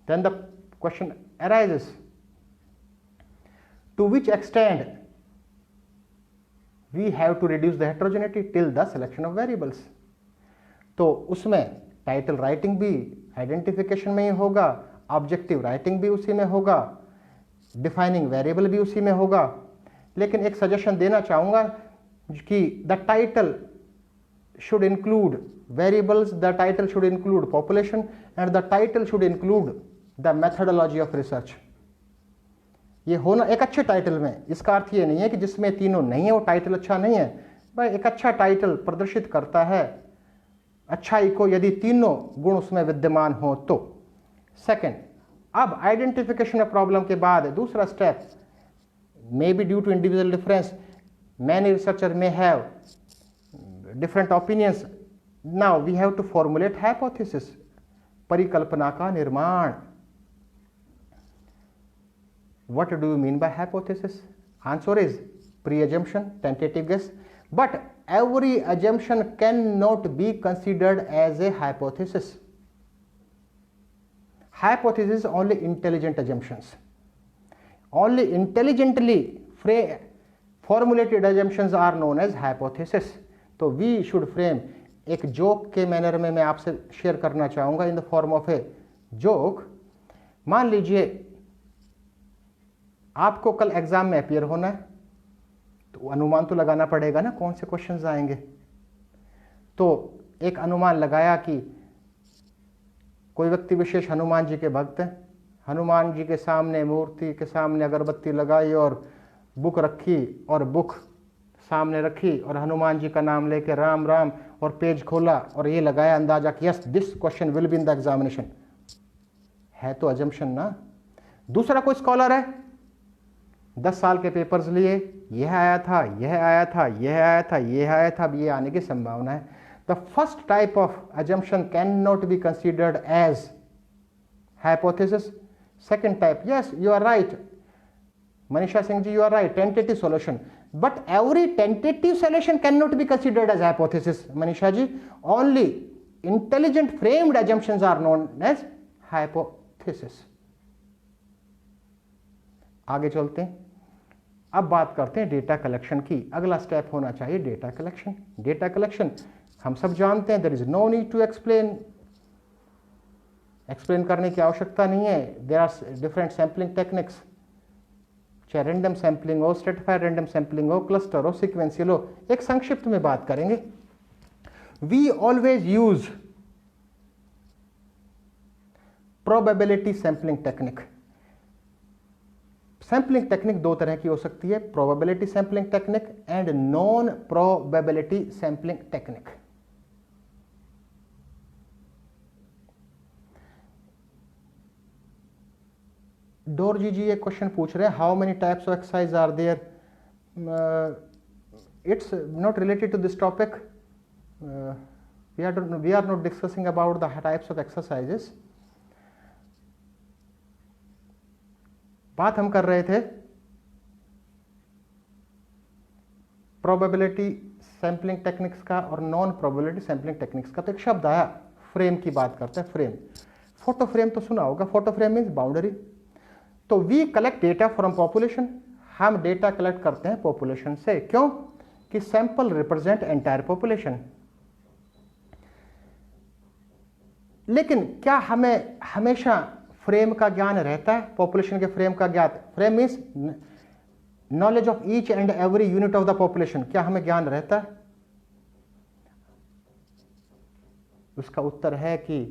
Then the question arises, to which extent we have to reduce the heterogeneity? Till the selection of variables. तो उसमें टाइटल राइटिंग भी आइडेंटिफिकेशन में ही होगा, ऑब्जेक्टिव राइटिंग भी उसी में होगा, डिफाइनिंग वेरिएबल भी उसी में होगा। लेकिन एक सजेशन देना चाहूँगा कि the title should include variables, the title should include population and the title should include the methodology of research. ये होना एक अच्छे टाइटल में, इसका अर्थ ये नहीं है कि जिसमें तीनों नहीं है वो टाइटल अच्छा नहीं है। भाई एक अच्छा टाइटल प्रदर्शित करता है अच्छाई को यदि तीनों गुण उसमें विद्यमान हो तो। सेकंड, अब आइडेंटिफिकेशन ऑफ प्रॉब्लम के बाद दूसरा step, may be due to individual difference, many researcher may have different opinions, now we have to formulate hypothesis, परिकल्पना का निर्माण। What do you mean by hypothesis? Answer is preassumption, tentative guess, but every assumption cannot be considered as a hypothesis. Hypothesis only intelligent assumptions. Only intelligently formulated assumptions are known as hypothesis. तो we should frame, एक जोक के मैनर में मैं आपसे शेयर करना चाहूँगा in the form of a joke. मान लीजिए आपको कल एग्जाम में अपियर होना है, तो अनुमान तो लगाना पड़ेगा ना कौन से क्वेश्चंस आएंगे। तो एक अनुमान लगाया कि कोई व्यक्ति विशेष हनुमान जी के भक्त हैं, हनुमान जी के सामने मूर्ति के सामने अगरबत्ती लगाई और बुक रखी और बुक सामने रखी और हनुमान जी का नाम लेके राम राम और पेज खोला और ये लगाया अंदाजा कि yes this question will be in the examination. है तो अजम्पशन ना। दूसरा कोई स्कॉलर है, 10 साल के पेपर्स लिए, यह आया था, यह आया था, यह आया था, यह आया था, अब ये आने की संभावना है। The first type of assumption cannot be considered as hypothesis. Second type, yes, you are right. Manisha Singh ji, you are right, tentative solution. But every tentative solution cannot be considered as hypothesis, Manisha ji. Only intelligent framed assumptions are known as hypothesis. आगे चलते हैं, अब बात करते हैं डेटा कलेक्शन की. अगला स्टेप होना चाहिए डेटा कलेक्शन. डेटा कलेक्शन हम सब जानते हैं, there is no need to explain करने की आवश्यकता नहीं है. There are different sampling techniques, चाहे रैंडम सैम्पलिंग हो, स्ट्रेटिफाइड रैंडम सैम्पलिंग हो, क्लस्टर हो, सीक्वेंशियल हो. एक संक्षिप्त में बात करेंगे. We always use probability sampling technique. Sampling technique दो तरह की हो सकती है, probability sampling technique and non probability sampling technique. Dorji ji एक क्वेश्चन पूछ रहे हैं, how many types of exercise are there. It's not related to this topic. We are not discussing about the types of exercises. बात हम कर रहे थे प्रोबेबिलिटी सैम्पलिंग टेक्निक्स का और नॉन प्रोबेबिलिटी सैम्पलिंग टेक्निक्स का. तो एक शब्द आया, फ्रेम की बात करते हैं. फ्रेम, फोटो फ्रेम तो सुना होगा. Photo frame means boundary. तो we collect data from population. हम डेटा कलेक्ट करते हैं पॉपुलेशन से. क्यों? कि सैंपल रिप्रेजेंट एंटायर पॉपुलेशन. लेकिन क्या हमें हमेशा फ्रेम का ज्ञान रहता है? पॉपुलेशन के फ्रेम का ज्ञान. Frame means knowledge of each and every unit of the population. क्या हमें ज्ञान रहता है? उसका उत्तर है कि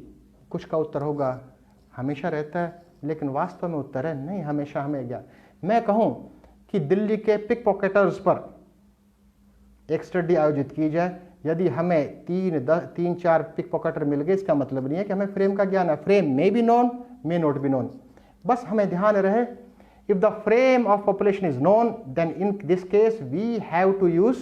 कुछ का उत्तर होगा हमेशा रहता है, लेकिन वास्तव में उत्तर है नहीं, हमेशा हमें ज्ञान. मैं कहूं कि दिल्ली के पिक पॉकेटर्स पर एक स्टडी आयोजित की जाए, यदि हमें 3-4 पिक पॉकेटर मिल गए, इसका मतलब नहीं है कि हमें फ्रेम का ज्ञान है. Frame may be known, may not be known. बस हमें ध्यान रहे, if the frame of population is known, then in this case we have to use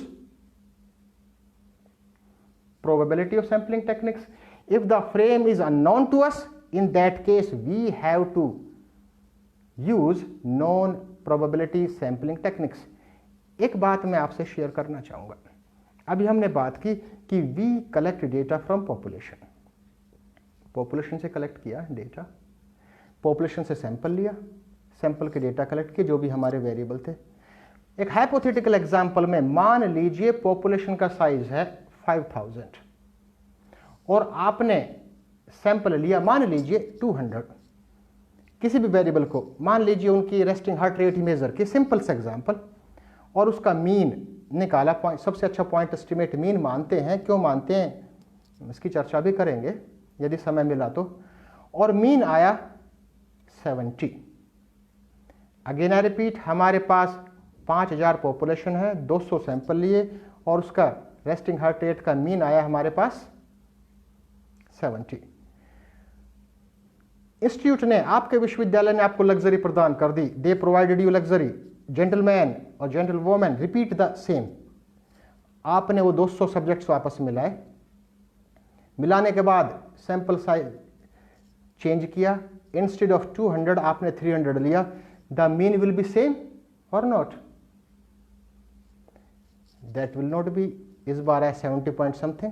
probability of sampling techniques. If the frame is unknown to us, in that case we have to use non probability sampling techniques. एक बात मैं आपसे शेयर करना चाहूंगा. अभी हमने बात की कि we collect data from population. Population से कलेक्ट किया डेटा, पॉपुलेशन से सैंपल लिया, सैंपल के डेटा कलेक्ट किए जो भी हमारे वेरिएबल थे. एक हाइपोथेटिकल एग्जांपल में मान लीजिए पॉपुलेशन का साइज है 5000 और आपने सैंपल लिया मान लीजिए 200. किसी भी वेरिएबल को मान लीजिए उनकी रेस्टिंग हार्ट रेट मेजर की, सिंपल से एग्जांपल, और उसका मीन निकाला. सबसे अच्छा पॉइंट एस्टिमेट मीन मानते हैं. क्यों मानते हैं, इसकी चर्चा भी करेंगे यदि समय मिला तो. और मीन आया 70. अगेन आई रिपीट, हमारे पास 5000 पॉपुलेशन है, 200 सैंपल लिए और उसका रेस्टिंग हार्ट रेट का मीन आया हमारे पास 70. इंस्टीट्यूट ने, आपके विश्वविद्यालय ने आपको लग्जरी प्रदान कर दी. They provided you luxury. Gentleman और जेंटलवुमेन रिपीट द सेम. आपने वो 200 सब्जेक्ट्स वापस मिलाए, मिलाने के बाद सैंपल साइज चेंज किया. इंस्टेड ऑफ 200 आपने 300 लिया. The mean will be same or not? That will not be. इस बार है 70 point something.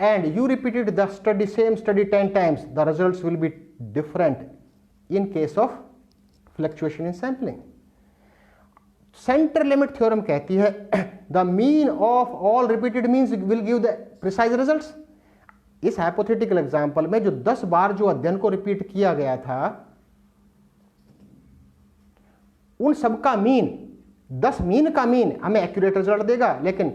And you repeated the same study 10 times, the results will be different in case of fluctuation in sampling. Center limit theorem कहती है the mean of all repeated means will give the precise results. इस hypothetical example में जो 10 बार जो अध्ययन को रिपीट किया गया था, उन सबका मीन, 10 मीन का मीन हमें एक्यूरेट रिजल्ट देगा, लेकिन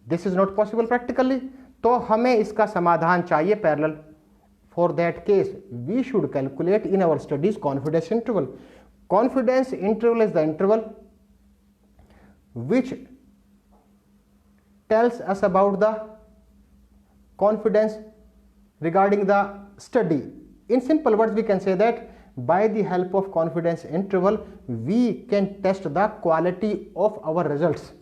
this is not possible practically. तो हमें इसका समाधान चाहिए parallel. For that case we should calculate in our studies confidence interval. Confidence interval is the interval which tells us about the confidence regarding the study. In simple words, we can say that by the help of confidence interval, we can test the quality of our results.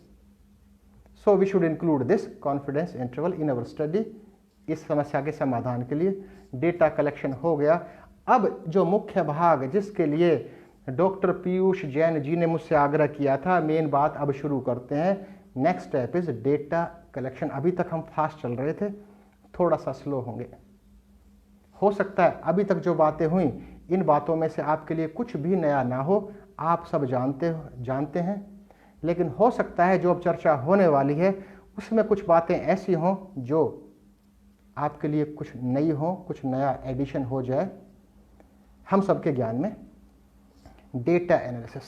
So we should include this confidence interval in our study. इस समस्या के समाधान के लिए डेटा कलेक्शन हो गया. अब जो मुख्य भाग जिसके लिए डॉक्टर पीयूष जैन जी ने मुझसे आग्रह किया था, मेन बात अब शुरू करते हैं। Next step is data collection. अभी तक हम फास्ट चल रहे थे, थोड़ा सा स्लो होंगे। हो सकता है अभी तक जो बातें हुई इन बातों में से आपके लिए कुछ भी नया ना हो, आप सब जानते हैं, लेकिन हो सकता है जो अब चर्चा होने वाली है उसमें कुछ बातें ऐसी हों जो आपके लिए कुछ नई हो, कुछ नया एडिशन हो जाए हम सबके ज्ञान में। Data analysis.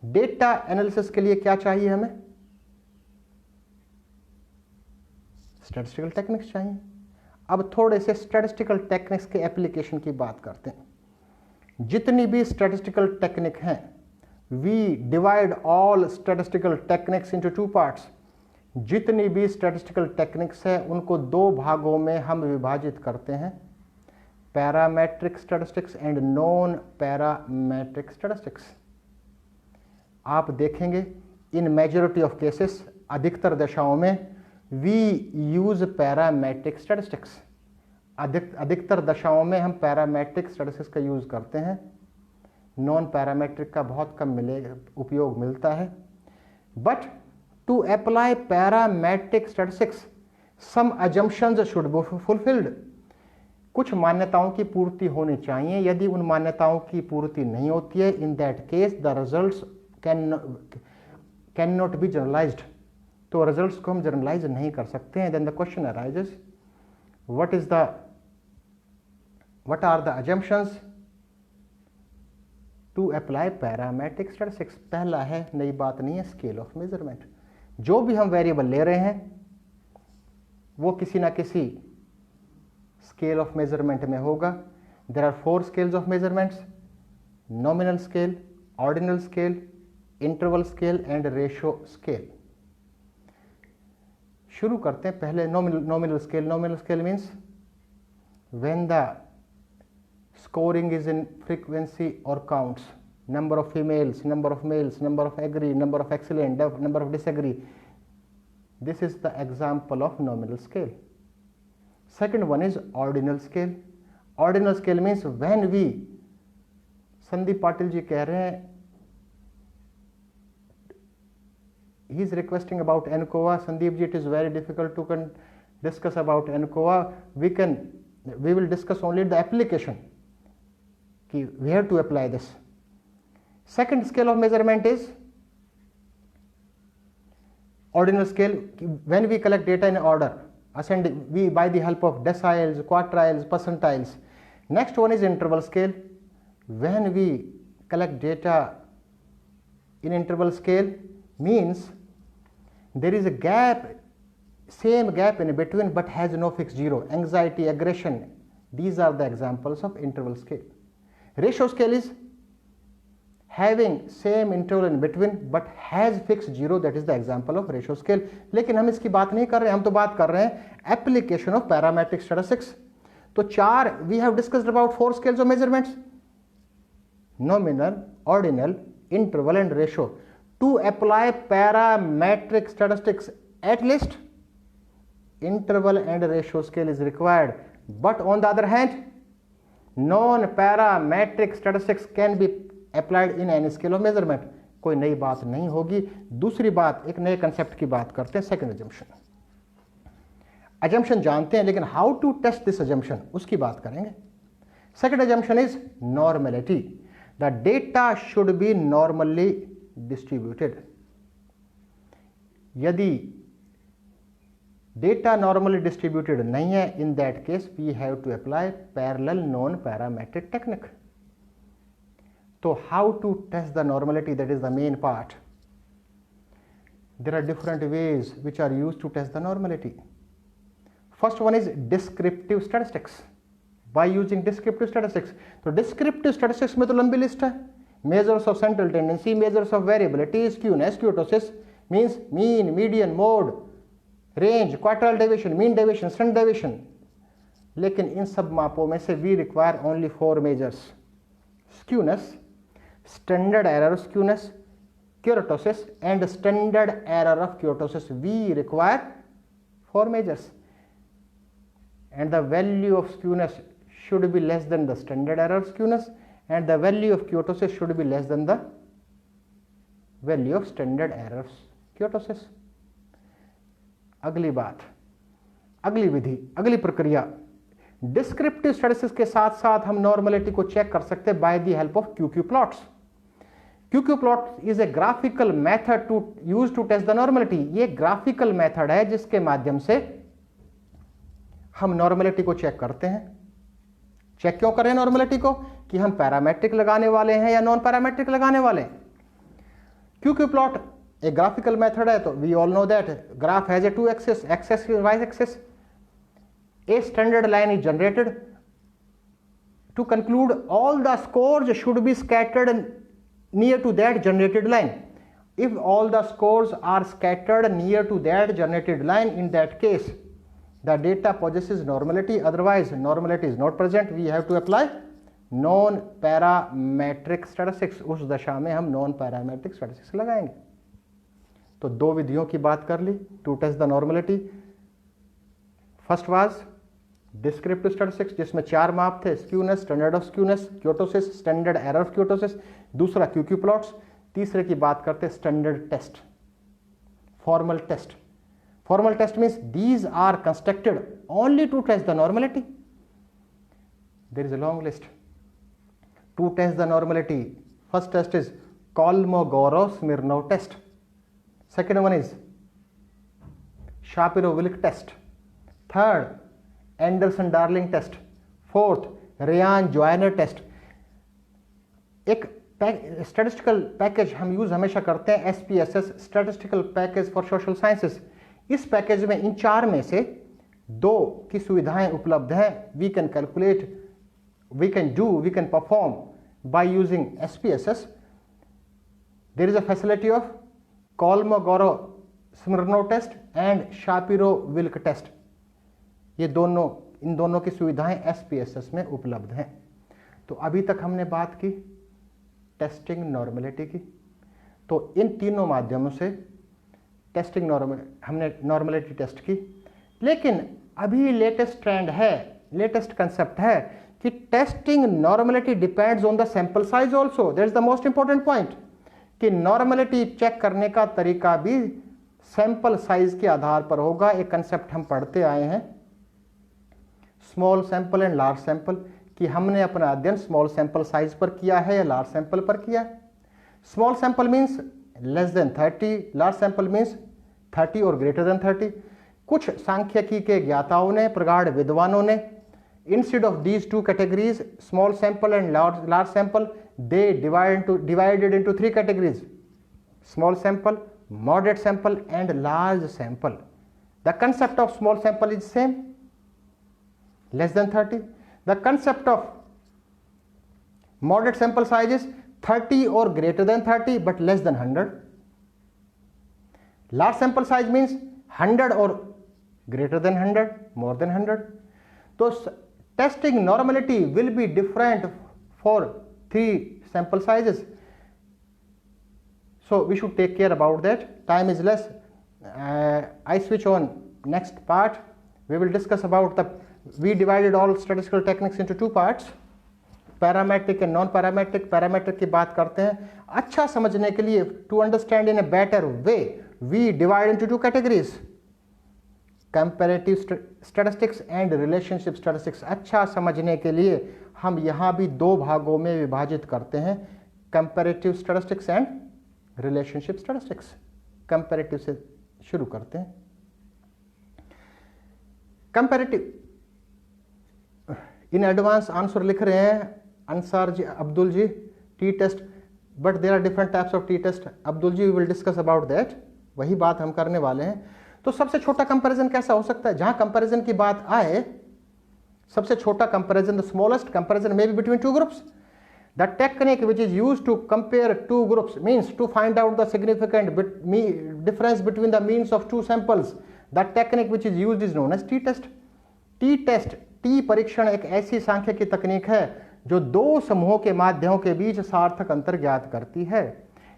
डेटा एनालिसिस के लिए क्या चाहिए हमें? स्टैटिस्टिकल टेक्निक्स चाहिए। अब थोड़े से स्टैटिस्टिकल टेक्निक्स के एप्लीकेशन की बात करते हैं। जितनी भी स्टैटिस्टिकल टेक्निक हैं, we divide all statistical techniques into two parts. जितनी भी स्टैटिस्टिकल टेक्निक्स है उनको दो भागों में हम विभाजित करते हैं, parametric statistics and non parametric statistics. आप देखेंगे इन मेजॉरिटी ऑफ केसेस, अधिकतर दशाओं में वी यूज पैरामेट्रिक स्टैटिस्टिक्स। अधिकतर दशाओं में हम पैरामेट्रिक स्टैटिस्टिक्स का यूज करते हैं, नॉन पैरामेट्रिक का बहुत कम उपयोग मिलता है। But to apply parametric statistics some assumptions should be fulfilled. कुछ मान्यताओं की पूर्ति होनी चाहिए। यदि उन मान्यताओं की पूर्ति नहीं होती है, in that case the results can not be generalized. तो रिजल्ट्स को हम जनरलाइज नहीं कर सकते हैं। Then the question arises, what are the assumptions to apply parametric statistics? पहला है, नई बात नहीं है, स्केल ऑफ मेजरमेंट। जो भी हम वेरिएबल ले रहे हैं वो किसी ना किसी स्केल ऑफ मेजरमेंट में होगा। There are 4 scales of measurements: nominal scale, ordinal scale, interval scale and ratio scale. शुरू करते हैं पहले nominal scale. Nominal scale means when the scoring is in frequency or counts, number of females, number of males, number of agree, number of excellent, number of disagree. This is the example of nominal scale. Second one is ordinal scale. Ordinal scale means when we, Sandeep Patil ji कह रहे हैं, he is requesting about ANCOA. Sandeep ji, it is very difficult to discuss about ANCOA. We will discuss only the application. We have to apply this. Second scale of measurement is ordinal scale. When we collect data in order, ascending, we by the help of deciles, quartiles, percentiles. Next one is interval scale. When we collect data in interval scale, means there is a gap, same gap in between, but has no fixed zero. Anxiety, aggression, these are the examples of interval scale. Ratio scale is having same interval in between but has fixed zero. That is the example of ratio scale. लेकिन हम इसकी बात नहीं कर रहे हैं, हम तो बात कर रहे हैं एप्लीकेशन ऑफ पैरामेट्रिक स्टैटिस्टिक्स। तो चार we have discussed about 4 scales of measurements: nominal, ordinal, interval and ratio. To apply parametric statistics at least interval and ratio scale is required. But on the other hand, non-parametric statistics can be applied in any scale of measurement. कोई नई बात नहीं होगी। दूसरी बात, एक नए कंसेप्ट की बात करते हैं, सेकंड अजम्पशन। अजम्पशन जानते हैं, लेकिन how to test this assumption उसकी बात करेंगे। Second assumption is normality. The data should be normally distributed. यदि डेटा नॉर्मली डिस्ट्रीब्यूटेड नहीं है, in that case we have to apply parallel non parametric technique. तो how to test the normality, that is the main part. There are different ways which are used to test the normality. First one is descriptive statistics. By using descriptive statistics, तो डिस्क्रिप्टिव स्टैटिस्टिक्स में तो लंबी लिस्ट है। Measures of central tendency, measures of variability, skewness, kurtosis, means mean, median, mode, range, quartile deviation, mean deviation, standard deviation. लेकिन इन सब मापों में से we require only 4 measures: skewness, standard error of skewness, kurtosis and standard error of kurtosis. We require 4 measures, and the value of skewness should be less than the standard error of skewness and the value of kurtosis should be less than the value of standard error of kurtosis. अगली बात, अगली विधि, अगली प्रक्रिया, डिस्क्रिप्टिव स्टैटिस्टिक्स के साथ साथ हम नॉर्मलिटी को चेक कर सकते हैं by the help of QQ plots. QQ plot is a graphical method to use to test the normality. ये ग्राफिकल मेथड है जिसके माध्यम से हम नॉर्मलिटी को चेक करते हैं. चेक क्यों करें नॉर्मलिटी को? कि हम पैरामेट्रिक लगाने वाले हैं या नॉन पैरामेट्रिक लगाने वाले हैं. क्यूक्यू प्लॉट एक ग्राफिकल मेथड है, तो we all know that graph has a two axis, X axis Y axis. A standard line is generated. To conclude, all the scores should be scattered near to that generated line. If all the scores are scattered near to that generated line, in that case, the data possesses normality. Otherwise, normality is not present. We have to apply non-parametric statistics. उस दशा में हम non-parametric statistics लगाएंगे. तो दो विधियों की बात कर ली to test the normality. First was descriptive statistics जिसमें 4 माप थे, skewness, standard of skewness, kurtosis, standard error of kurtosis. दूसरा क्यूक्यू प्लॉट्स. तीसरे की बात करते हैं standard test, formal test. Formal test means these are constructed only to test the normality. There is a long list to test the normality. First test is Kolmogorov-Smirnov test. Second one is Shapiro-Wilk test. Third Anderson-darling test. Fourth Ryan Joiner test. एक स्टैटिस्टिकल पैकेज हम यूज हमेशा करते हैं, SPSS, statistical package for social sciences. इस पैकेज में इन 4 में से 2 की सुविधाएं उपलब्ध हैं. We can calculate, we can perform by using SPSS. There is a facility of Kolmogorov-Smirnov test and Shapiro-Wilk test. ये दोनों, इन दोनों की सुविधाएं SPSS में उपलब्ध हैं. तो अभी तक हमने बात की टेस्टिंग नॉर्मलिटी की. तो इन तीनों माध्यमों से टेस्टिंग हमने नॉर्मलिटी टेस्ट की. लेकिन अभी लेटेस्ट ट्रेंड है, लेटेस्ट कंसेप्ट है कि testing normality depends on the sample size also. That is the most important point कि नॉर्मलिटी चेक करने का तरीका भी सैंपल साइज के आधार पर होगा. एक कंसेप्ट हम पढ़ते आए हैं, small sample and large sample, कि हमने अपना अध्ययन स्मॉल सैंपल साइज पर किया है या लार्ज सैंपल पर किया है. Small sample means less than 30, large sample means 30 और ग्रेटर देन 30. कुछ सांख्यिकी के ज्ञाताओं ने, प्रगाढ़ विद्वानों ने, instead of these 2 categories, small sample and large sample, they divided into 3 categories: small sample, moderate sample and large sample. The concept of small sample is same, less than 30. The concept of moderate sample size is 30 or greater than 30 but less than 100. Large sample size means 100 or greater than 100, more than 100. So testing normality will be different for 3 sample sizes. So we should take care about that. Time is less. I switch on next part. We will discuss about we divided all statistical techniques into 2 parts, parametric and non parametric. Parametric की बात करते हैं. अच्छा समझने के लिए, to understand in a better way, we divide into 2 categories, comparative statistics and relationship statistics. अच्छा समझने के लिए हम यहाँ भी 2 भागों में विभाजित करते हैं, comparative statistics and relationship statistics. Comparative से शुरू करते हैं. कंपैरेटिव इन एडवांस आंसर लिख रहे हैं Ansar ji, Abdul ji, T test, but there are different types of T test. Abdul ji, we will discuss about that. वही बात हम करने वाले हैं. तो सबसे छोटा कंपैरिजन कैसा हो सकता है? जहां कंपैरिजन की बात आए, सबसे छोटा comparison, the smallest comparison may be between 2 groups. The technique which is used to compare 2 groups means to find out the significant difference between the means of 2 samples. The technique which is used is known as T test. T test, T परीक्षण एक ऐसी सांख्यिकी तकनीक है जो 2 समूहों के माध्यमों के बीच सार्थक अंतर ज्ञात करती है.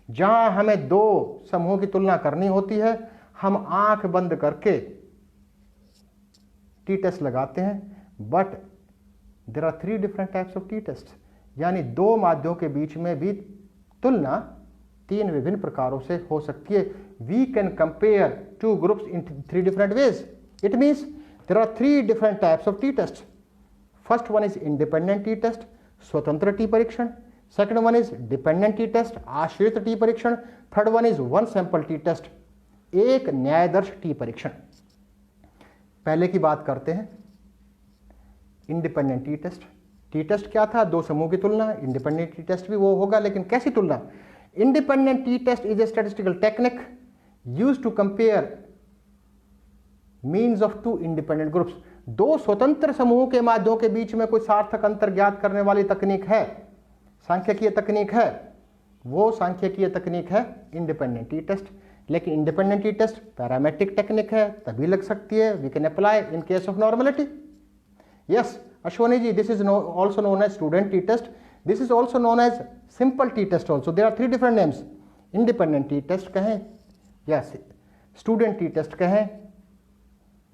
जहां हमें 2 समूहों की तुलना करनी होती है, हम आंख बंद करके टी टेस्ट लगाते हैं. But there are 3 different types of T test, यानी दो माध्यों के बीच में भी तुलना 3 विभिन्न प्रकारों से हो सकती है। We can compare 2 groups in 3 different ways. It means there are 3 different types of T test. First one is independent T test, स्वतंत्र टी परीक्षण। Second one is dependent T test, आश्रित टी परीक्षण। Third one is one sample T test, एक न्यायदर्श टी परीक्षण। पहले की बात करते हैं, independent T test. T test क्या था? दो समूह की तुलना। इंडिपेंडेंट टी टेस्ट भी वो होगा, लेकिन कैसी तुलना? Independent T test is a statistical technique used to compare means of 2 independent groups. दो स्वतंत्र समूहों के माध्यों के बीच में कोई सार्थक अंतर ज्ञात करने वाली तकनीक है, सांख्यिकीय तकनीक है, वो सांख्यिकीय तकनीक है इंडिपेंडेंट टी टेस्ट। लेकिन independent T test parametric technique है, तभी लग सकती है। We can apply in case of normality. Yes Ashwani ji, this is also known as student t-test. This is also known as simple t-test also. There are 3 different names. Independent t-test कहें या student t-test कहें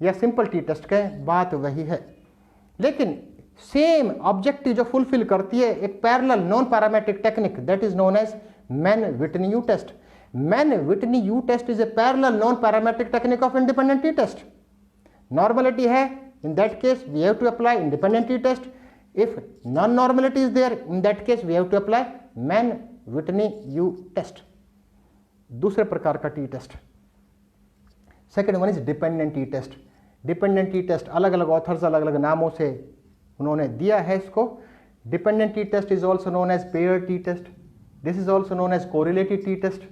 या simple t-test कहें, बात वही है। लेकिन सेम ऑब्जेक्टिव जो फुलफिल करती है एक parallel non parametric technique, that is known as Mann Whitney U test. Mann Whitney U test is a parallel non parametric technique of independent T test. Normality है, in that case we have to apply independent t-test. If non-normality is there, in that case we have to apply Mann-Whitney-U test. दूसरे प्रकार का T test, second one is dependent T test. Dependent T test अलग अलग ऑथर्स अलग अलग नामों से उन्होंने दिया है इसको। Dependent T test is also known as pair T test, this is also known as correlated T test,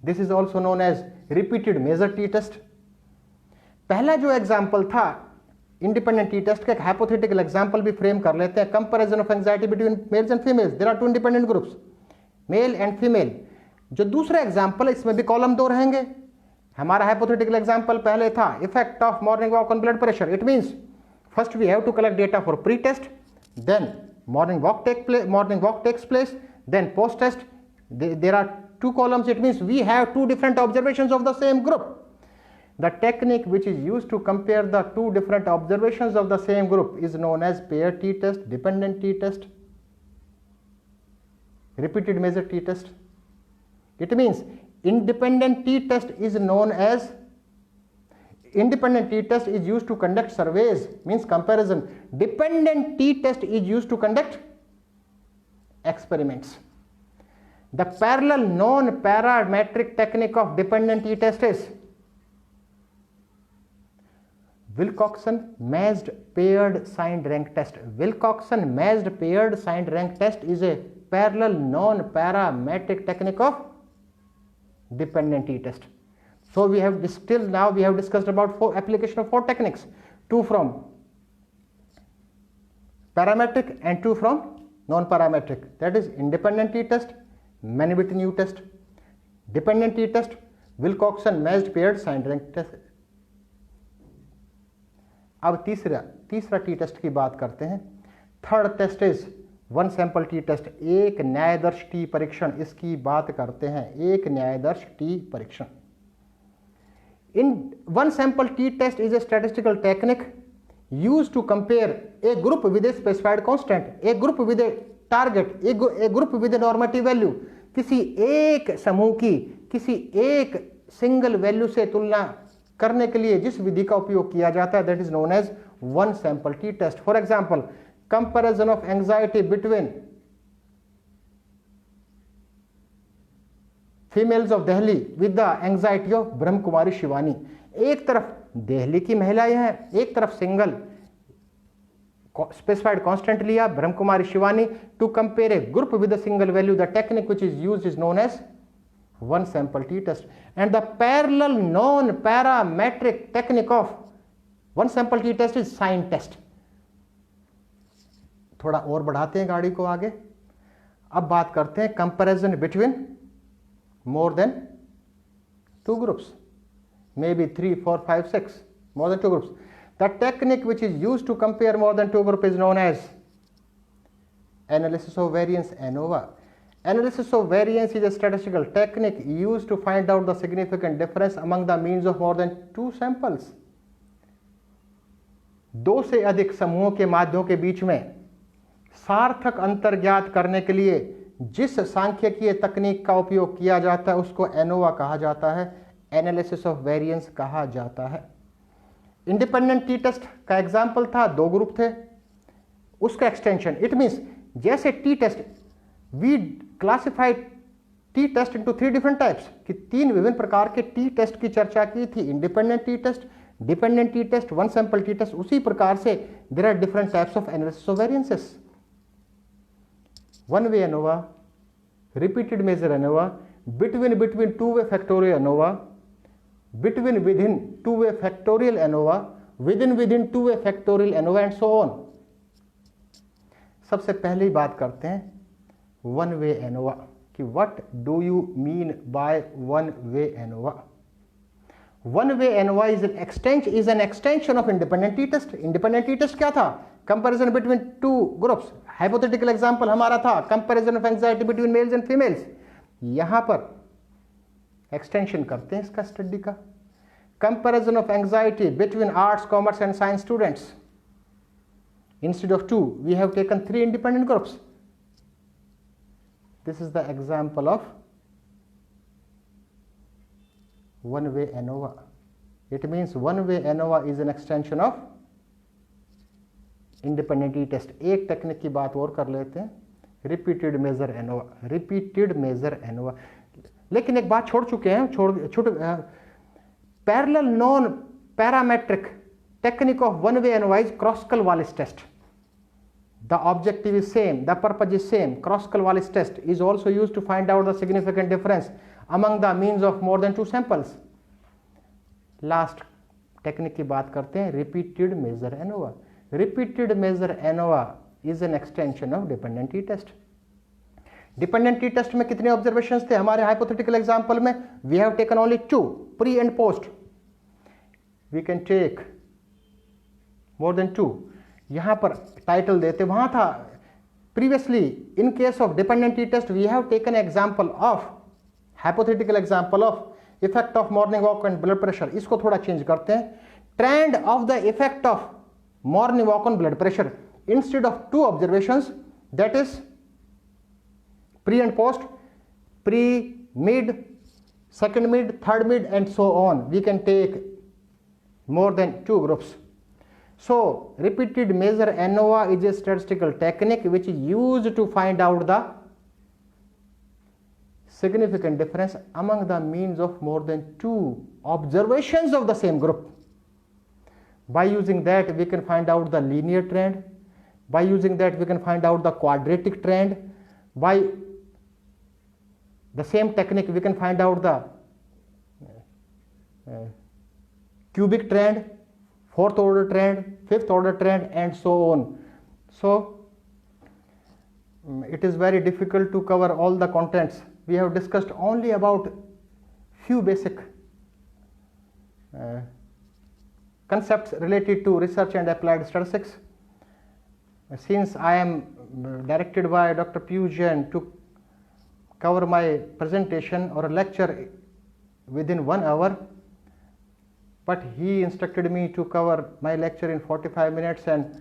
this is also known as repeated measure T test. पहला जो एग्जाम्पल था इंडिपेंडेंट टी टेस्ट का, एक हाइपोथेटिकल एग्जांपल भी फ्रेम कर लेते हैं। Comparison of anxiety between males and females, there are 2 independent groups, male and female. जो दूसरा एग्जांपल है इसमें भी कॉलम 2 रहेंगे। हमारा हाइपोथेटिकल एग्जांपल पहले था effect of morning walk on blood pressure. It means first we have to collect data for pre test, then morning walk takes place, then post test. There are 2 columns. It means we have 2 different observations of the same group. The technique which is used to compare the 2 different observations of the same group is known as pair t-test, dependent t-test, repeated measure t-test. It means independent t-test is known as, independent t-test is used to conduct surveys, means comparison. Dependent t-test is used to conduct experiments. The parallel non-parametric technique of dependent t-test is Wilcoxon-Mazd paired signed rank test. Wilcoxon-Mazd paired signed rank test is a parallel non-parametric technique of dependent t-test. So we have till now we have discussed about 4 application of 4 techniques, 2 from parametric and 2 from non-parametric. That is independent t-test, Mann-Whitney-U test, dependent t-test, Wilcoxon-Mazd paired signed rank test. अब तीसरा टी टेस्ट की बात करते हैं। Third test is one sample T test, एक न्यायदर्श टी परीक्षण। इसकी बात करते हैं, एक न्यायदर्श टी परीक्षण। In one sample T test is a statistical technique used to compare a group with a specified constant, a group with a target, a group with a normative value. किसी एक समूह की किसी एक सिंगल वैल्यू से तुलना करने के लिए जिस विधि का उपयोग किया जाता है, that is known as one sample T test. For example, comparison of anxiety between females of Delhi with the anxiety of Brahma Kumari Shivani. एक तरफ दिल्ली की महिलाएं हैं, एक तरफ सिंगल स्पेसिफाइड कांस्टेंट लिया Brahma Kumari Shivani. To compare a group with a single value, the technique which is used is known as one sample t-test. And the parallel non-parametric technique of one sample t-test is sign test. थोड़ा और बढ़ाते हैं गाड़ी को आगे। अब बात करते हैं comparison between more than 2 groups, maybe 3, 4, 5, 6, more than 2 groups. The technique which is used to compare more than 2 groups is known as analysis of variance, ANOVA. Analysis of variance is a statistical technique used to find out the significant difference among the means of more than 2 samples. दो से अधिक समूहों के माध्यों के बीच में सार्थक अंतर ज्ञात करने के लिए जिस सांख्यिकीय तकनीक का उपयोग किया जाता है उसको एनोवा कहा जाता है, एनालिसिस ऑफ वेरिएंस कहा जाता है। इंडिपेंडेंट टी टेस्ट का एग्जाम्पल था, दो ग्रुप थे, उसका एक्सटेंशन। इट मीन्स जैसे T test, we classified T test into 3 different types, कि 3 विभिन्न प्रकार के टी टेस्ट की चर्चा की थी, independent T test, dependent T test, one sample T test. उसी प्रकार से there are different types of analysis of variances. One way ANOVA, repeated measure ANOVA, between two-way factorial ANOVA, within two-way factorial ANOVA, within two-way factorial ANOVA and so on। सबसे पहले बात करते हैं वन वे एनोवा कि what do you mean by one way ANOVA. One way ANOVA is an extension of independent T test. Independent T test क्या था? Comparison between two groups. Hypothetical example हमारा था comparison of anxiety between males and females. यहां पर एक्सटेंशन करते हैं इसका स्टडी का, comparison of anxiety between arts, commerce and science students. Instead of 2, we have taken 3 independent groups. This is the example of one-way ANOVA. It means one-way ANOVA is an extension of independent t-test. एक टेक्निक की बात और कर लेते हैं, repeated measure ANOVA. repeated measure ANOVA. लेकिन एक बात छोड़ चुके हैं, parallel non-parametric technique of one-way ANOVA is Kroskal-Wallis test. The objective is same, the purpose is same. Kroskal-Wallis test is also used to find out the significant difference among the means of more than 2 samples. Last technique की बात करते हैं, repeated measure ANOVA. Repeated measure ANOVA is an extension of dependent t-test. Dependent t-test में कितने observations थे हमारे hypothetical example में? We have taken only 2, pre and post. We can take more than 2. यहां पर टाइटल देते, वहां था previously in case of dependent T test we have taken example of, hypothetical example of effect of morning walk and blood pressure. इसको थोड़ा चेंज करते हैं, trend of the effect of morning walk on blood pressure instead of 2 observations, that is pre and post, pre, mid, second mid, third mid and so on. We can take more than 2 groups. So repeated measure ANOVA is a statistical technique which is used to find out the significant difference among the means of more than 2 observations of the same group. By using that we can find out the linear trend, by using that we can find out the quadratic trend, by the same technique we can find out the cubic trend, 4th order trend, 5th order trend and so on. So it is very difficult to cover all the contents. We have discussed only about few basic concepts related to research and applied statistics. Since I am directed by Dr. Piyush Jain to cover my presentation or a lecture within 1 hour, but he instructed me to cover my lecture in 45 minutes and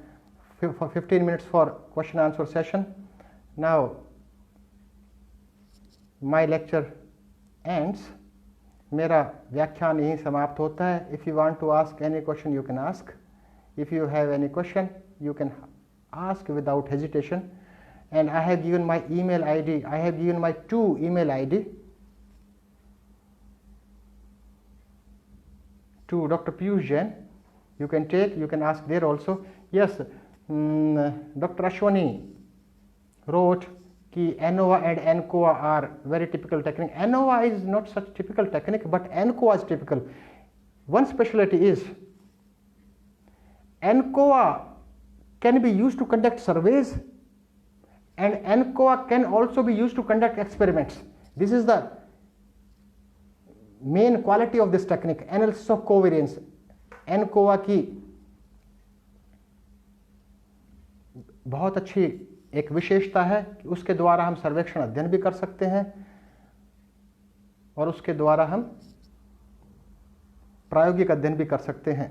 15 minutes for question answer session. Now my lecture ends. मेरा व्याख्यान यहीं समाप्त होता है. If you want to ask any question you can ask. If you have any question you can ask without hesitation. And I have given my email ID. I have given my 2 email ID to Dr. Piyush Jain. You can take, you can ask there also. Yes, Dr. Ashwani wrote कि ANOVA and ANCOVA are very typical technique. ANOVA is not such typical technique, but ANCOVA is typical. One specialty is ANCOVA can be used to conduct surveys and ANCOVA can also be used to conduct experiments. This is the main quality of this technique, analysis of covariance. ANCOVA की बहुत अच्छी एक विशेषता है कि उसके द्वारा हम सर्वेक्षण अध्ययन भी कर सकते हैं और उसके द्वारा हम प्रायोगिक अध्ययन भी कर सकते हैं।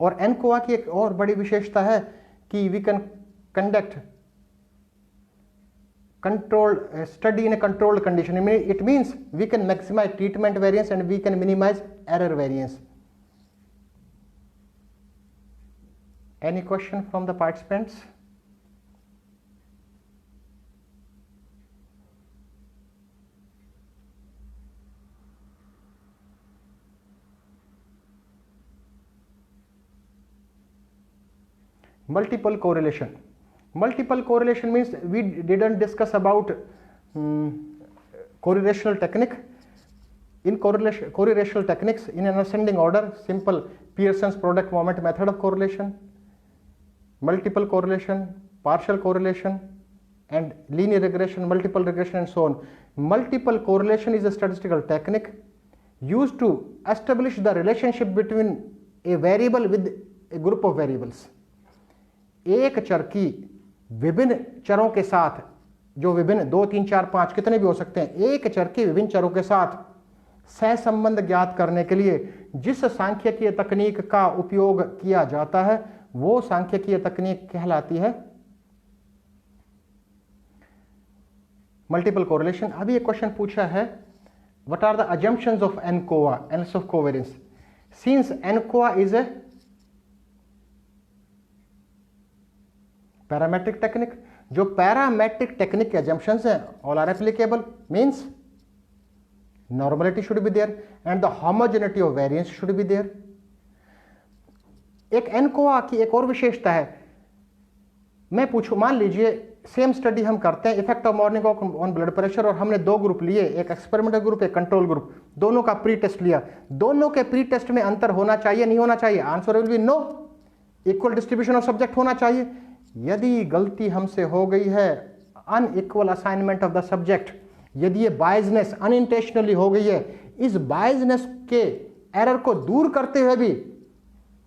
और एनकोआ की एक और बड़ी विशेषता है कि we can conduct controlled study in a controlled condition. It means we can maximize treatment variance and we can minimize error variance. Any question from the participants? Multiple correlation. Multiple correlation means we didn't discuss about correlational technique. In correlational techniques, in an ascending order, simple Pearson's product moment method of correlation, multiple correlation, partial correlation, and linear regression, multiple regression, and so on. Multiple correlation is a statistical technique used to establish the relationship between a variable with a group of variables. एक चर की विभिन्न चरों के साथ, जो विभिन्न 2, 3, 4, 5 कितने भी हो सकते हैं, एक चर के विभिन्न चरों के साथ सहसंबंध ज्ञात करने के लिए जिस सांख्यिकीय तकनीक का उपयोग किया जाता है वो सांख्यिकीय तकनीक कहलाती है मल्टीपल कोरिलेशन। अभी एक क्वेश्चन पूछा है, what are the assumptions of ANCOVA, analysis of covariance, since ANCOVA is a parametric technique, जो पैरामेट्रिक टेक्निक के अजम्पशंस हैं all are applicable, means normality should be there and the homogeneity of variance should be there. एक एनकोआ की एक और विशेषता है, मैं पूछूं, मान लीजिए सेम स्टडी हम करते हैं, effect of morning walk on blood pressure, और हमने दो ग्रुप लिए, एक एक्सपेरिमेंटल ग्रुप, एक कंट्रोल ग्रुप, दोनों का प्री टेस्ट लिया, दोनों के प्री टेस्ट में अंतर होना चाहिए नहीं होना चाहिए? Answer will be no. Equal distribution of subject होना चाहिए। यदि गलती हमसे हो गई है, unequal assignment of the subject, यदि ये बायसनेस अनइंटेंशनली हो गई है, इस बायसनेस के एरर को दूर करते हुए भी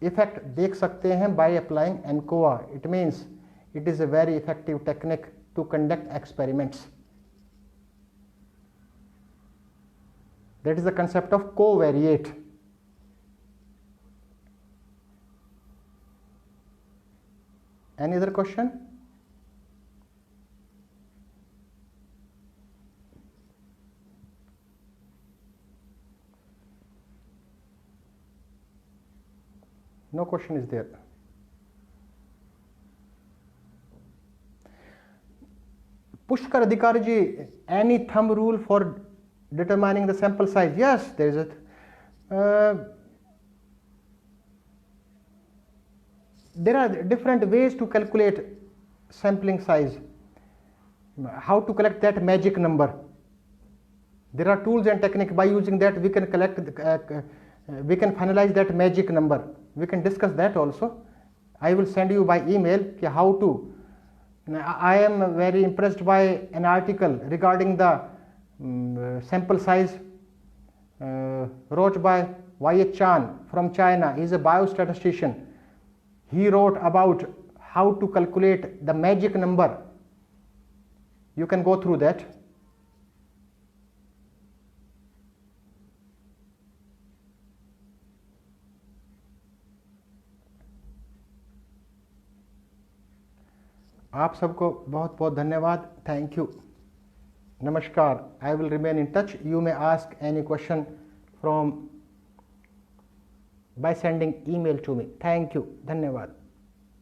इफेक्ट देख सकते हैं by applying ANCOVA. It means it is a very effective technique to conduct experiments. That is the concept of covariate. Any other question? No question is there. Pushkar Adhikari ji, any thumb rule for determining the sample size? Yes, there is it. There are different ways to calculate sampling size. How to collect that magic number? There are tools and technique. By using that, we can collect, we can finalize that magic number. We can discuss that also. I will send you by email how to. I am very impressed by an article regarding the sample size wrote by Y.H. Chan from China. He is a biostatistician. He wrote about how to calculate the magic number. You can go through that. आप सबको बहुत बहुत धन्यवाद। थैंक यू, नमस्कार। I will remain in touch. You may ask any question from by sending email to me. Thank you, धन्यवाद।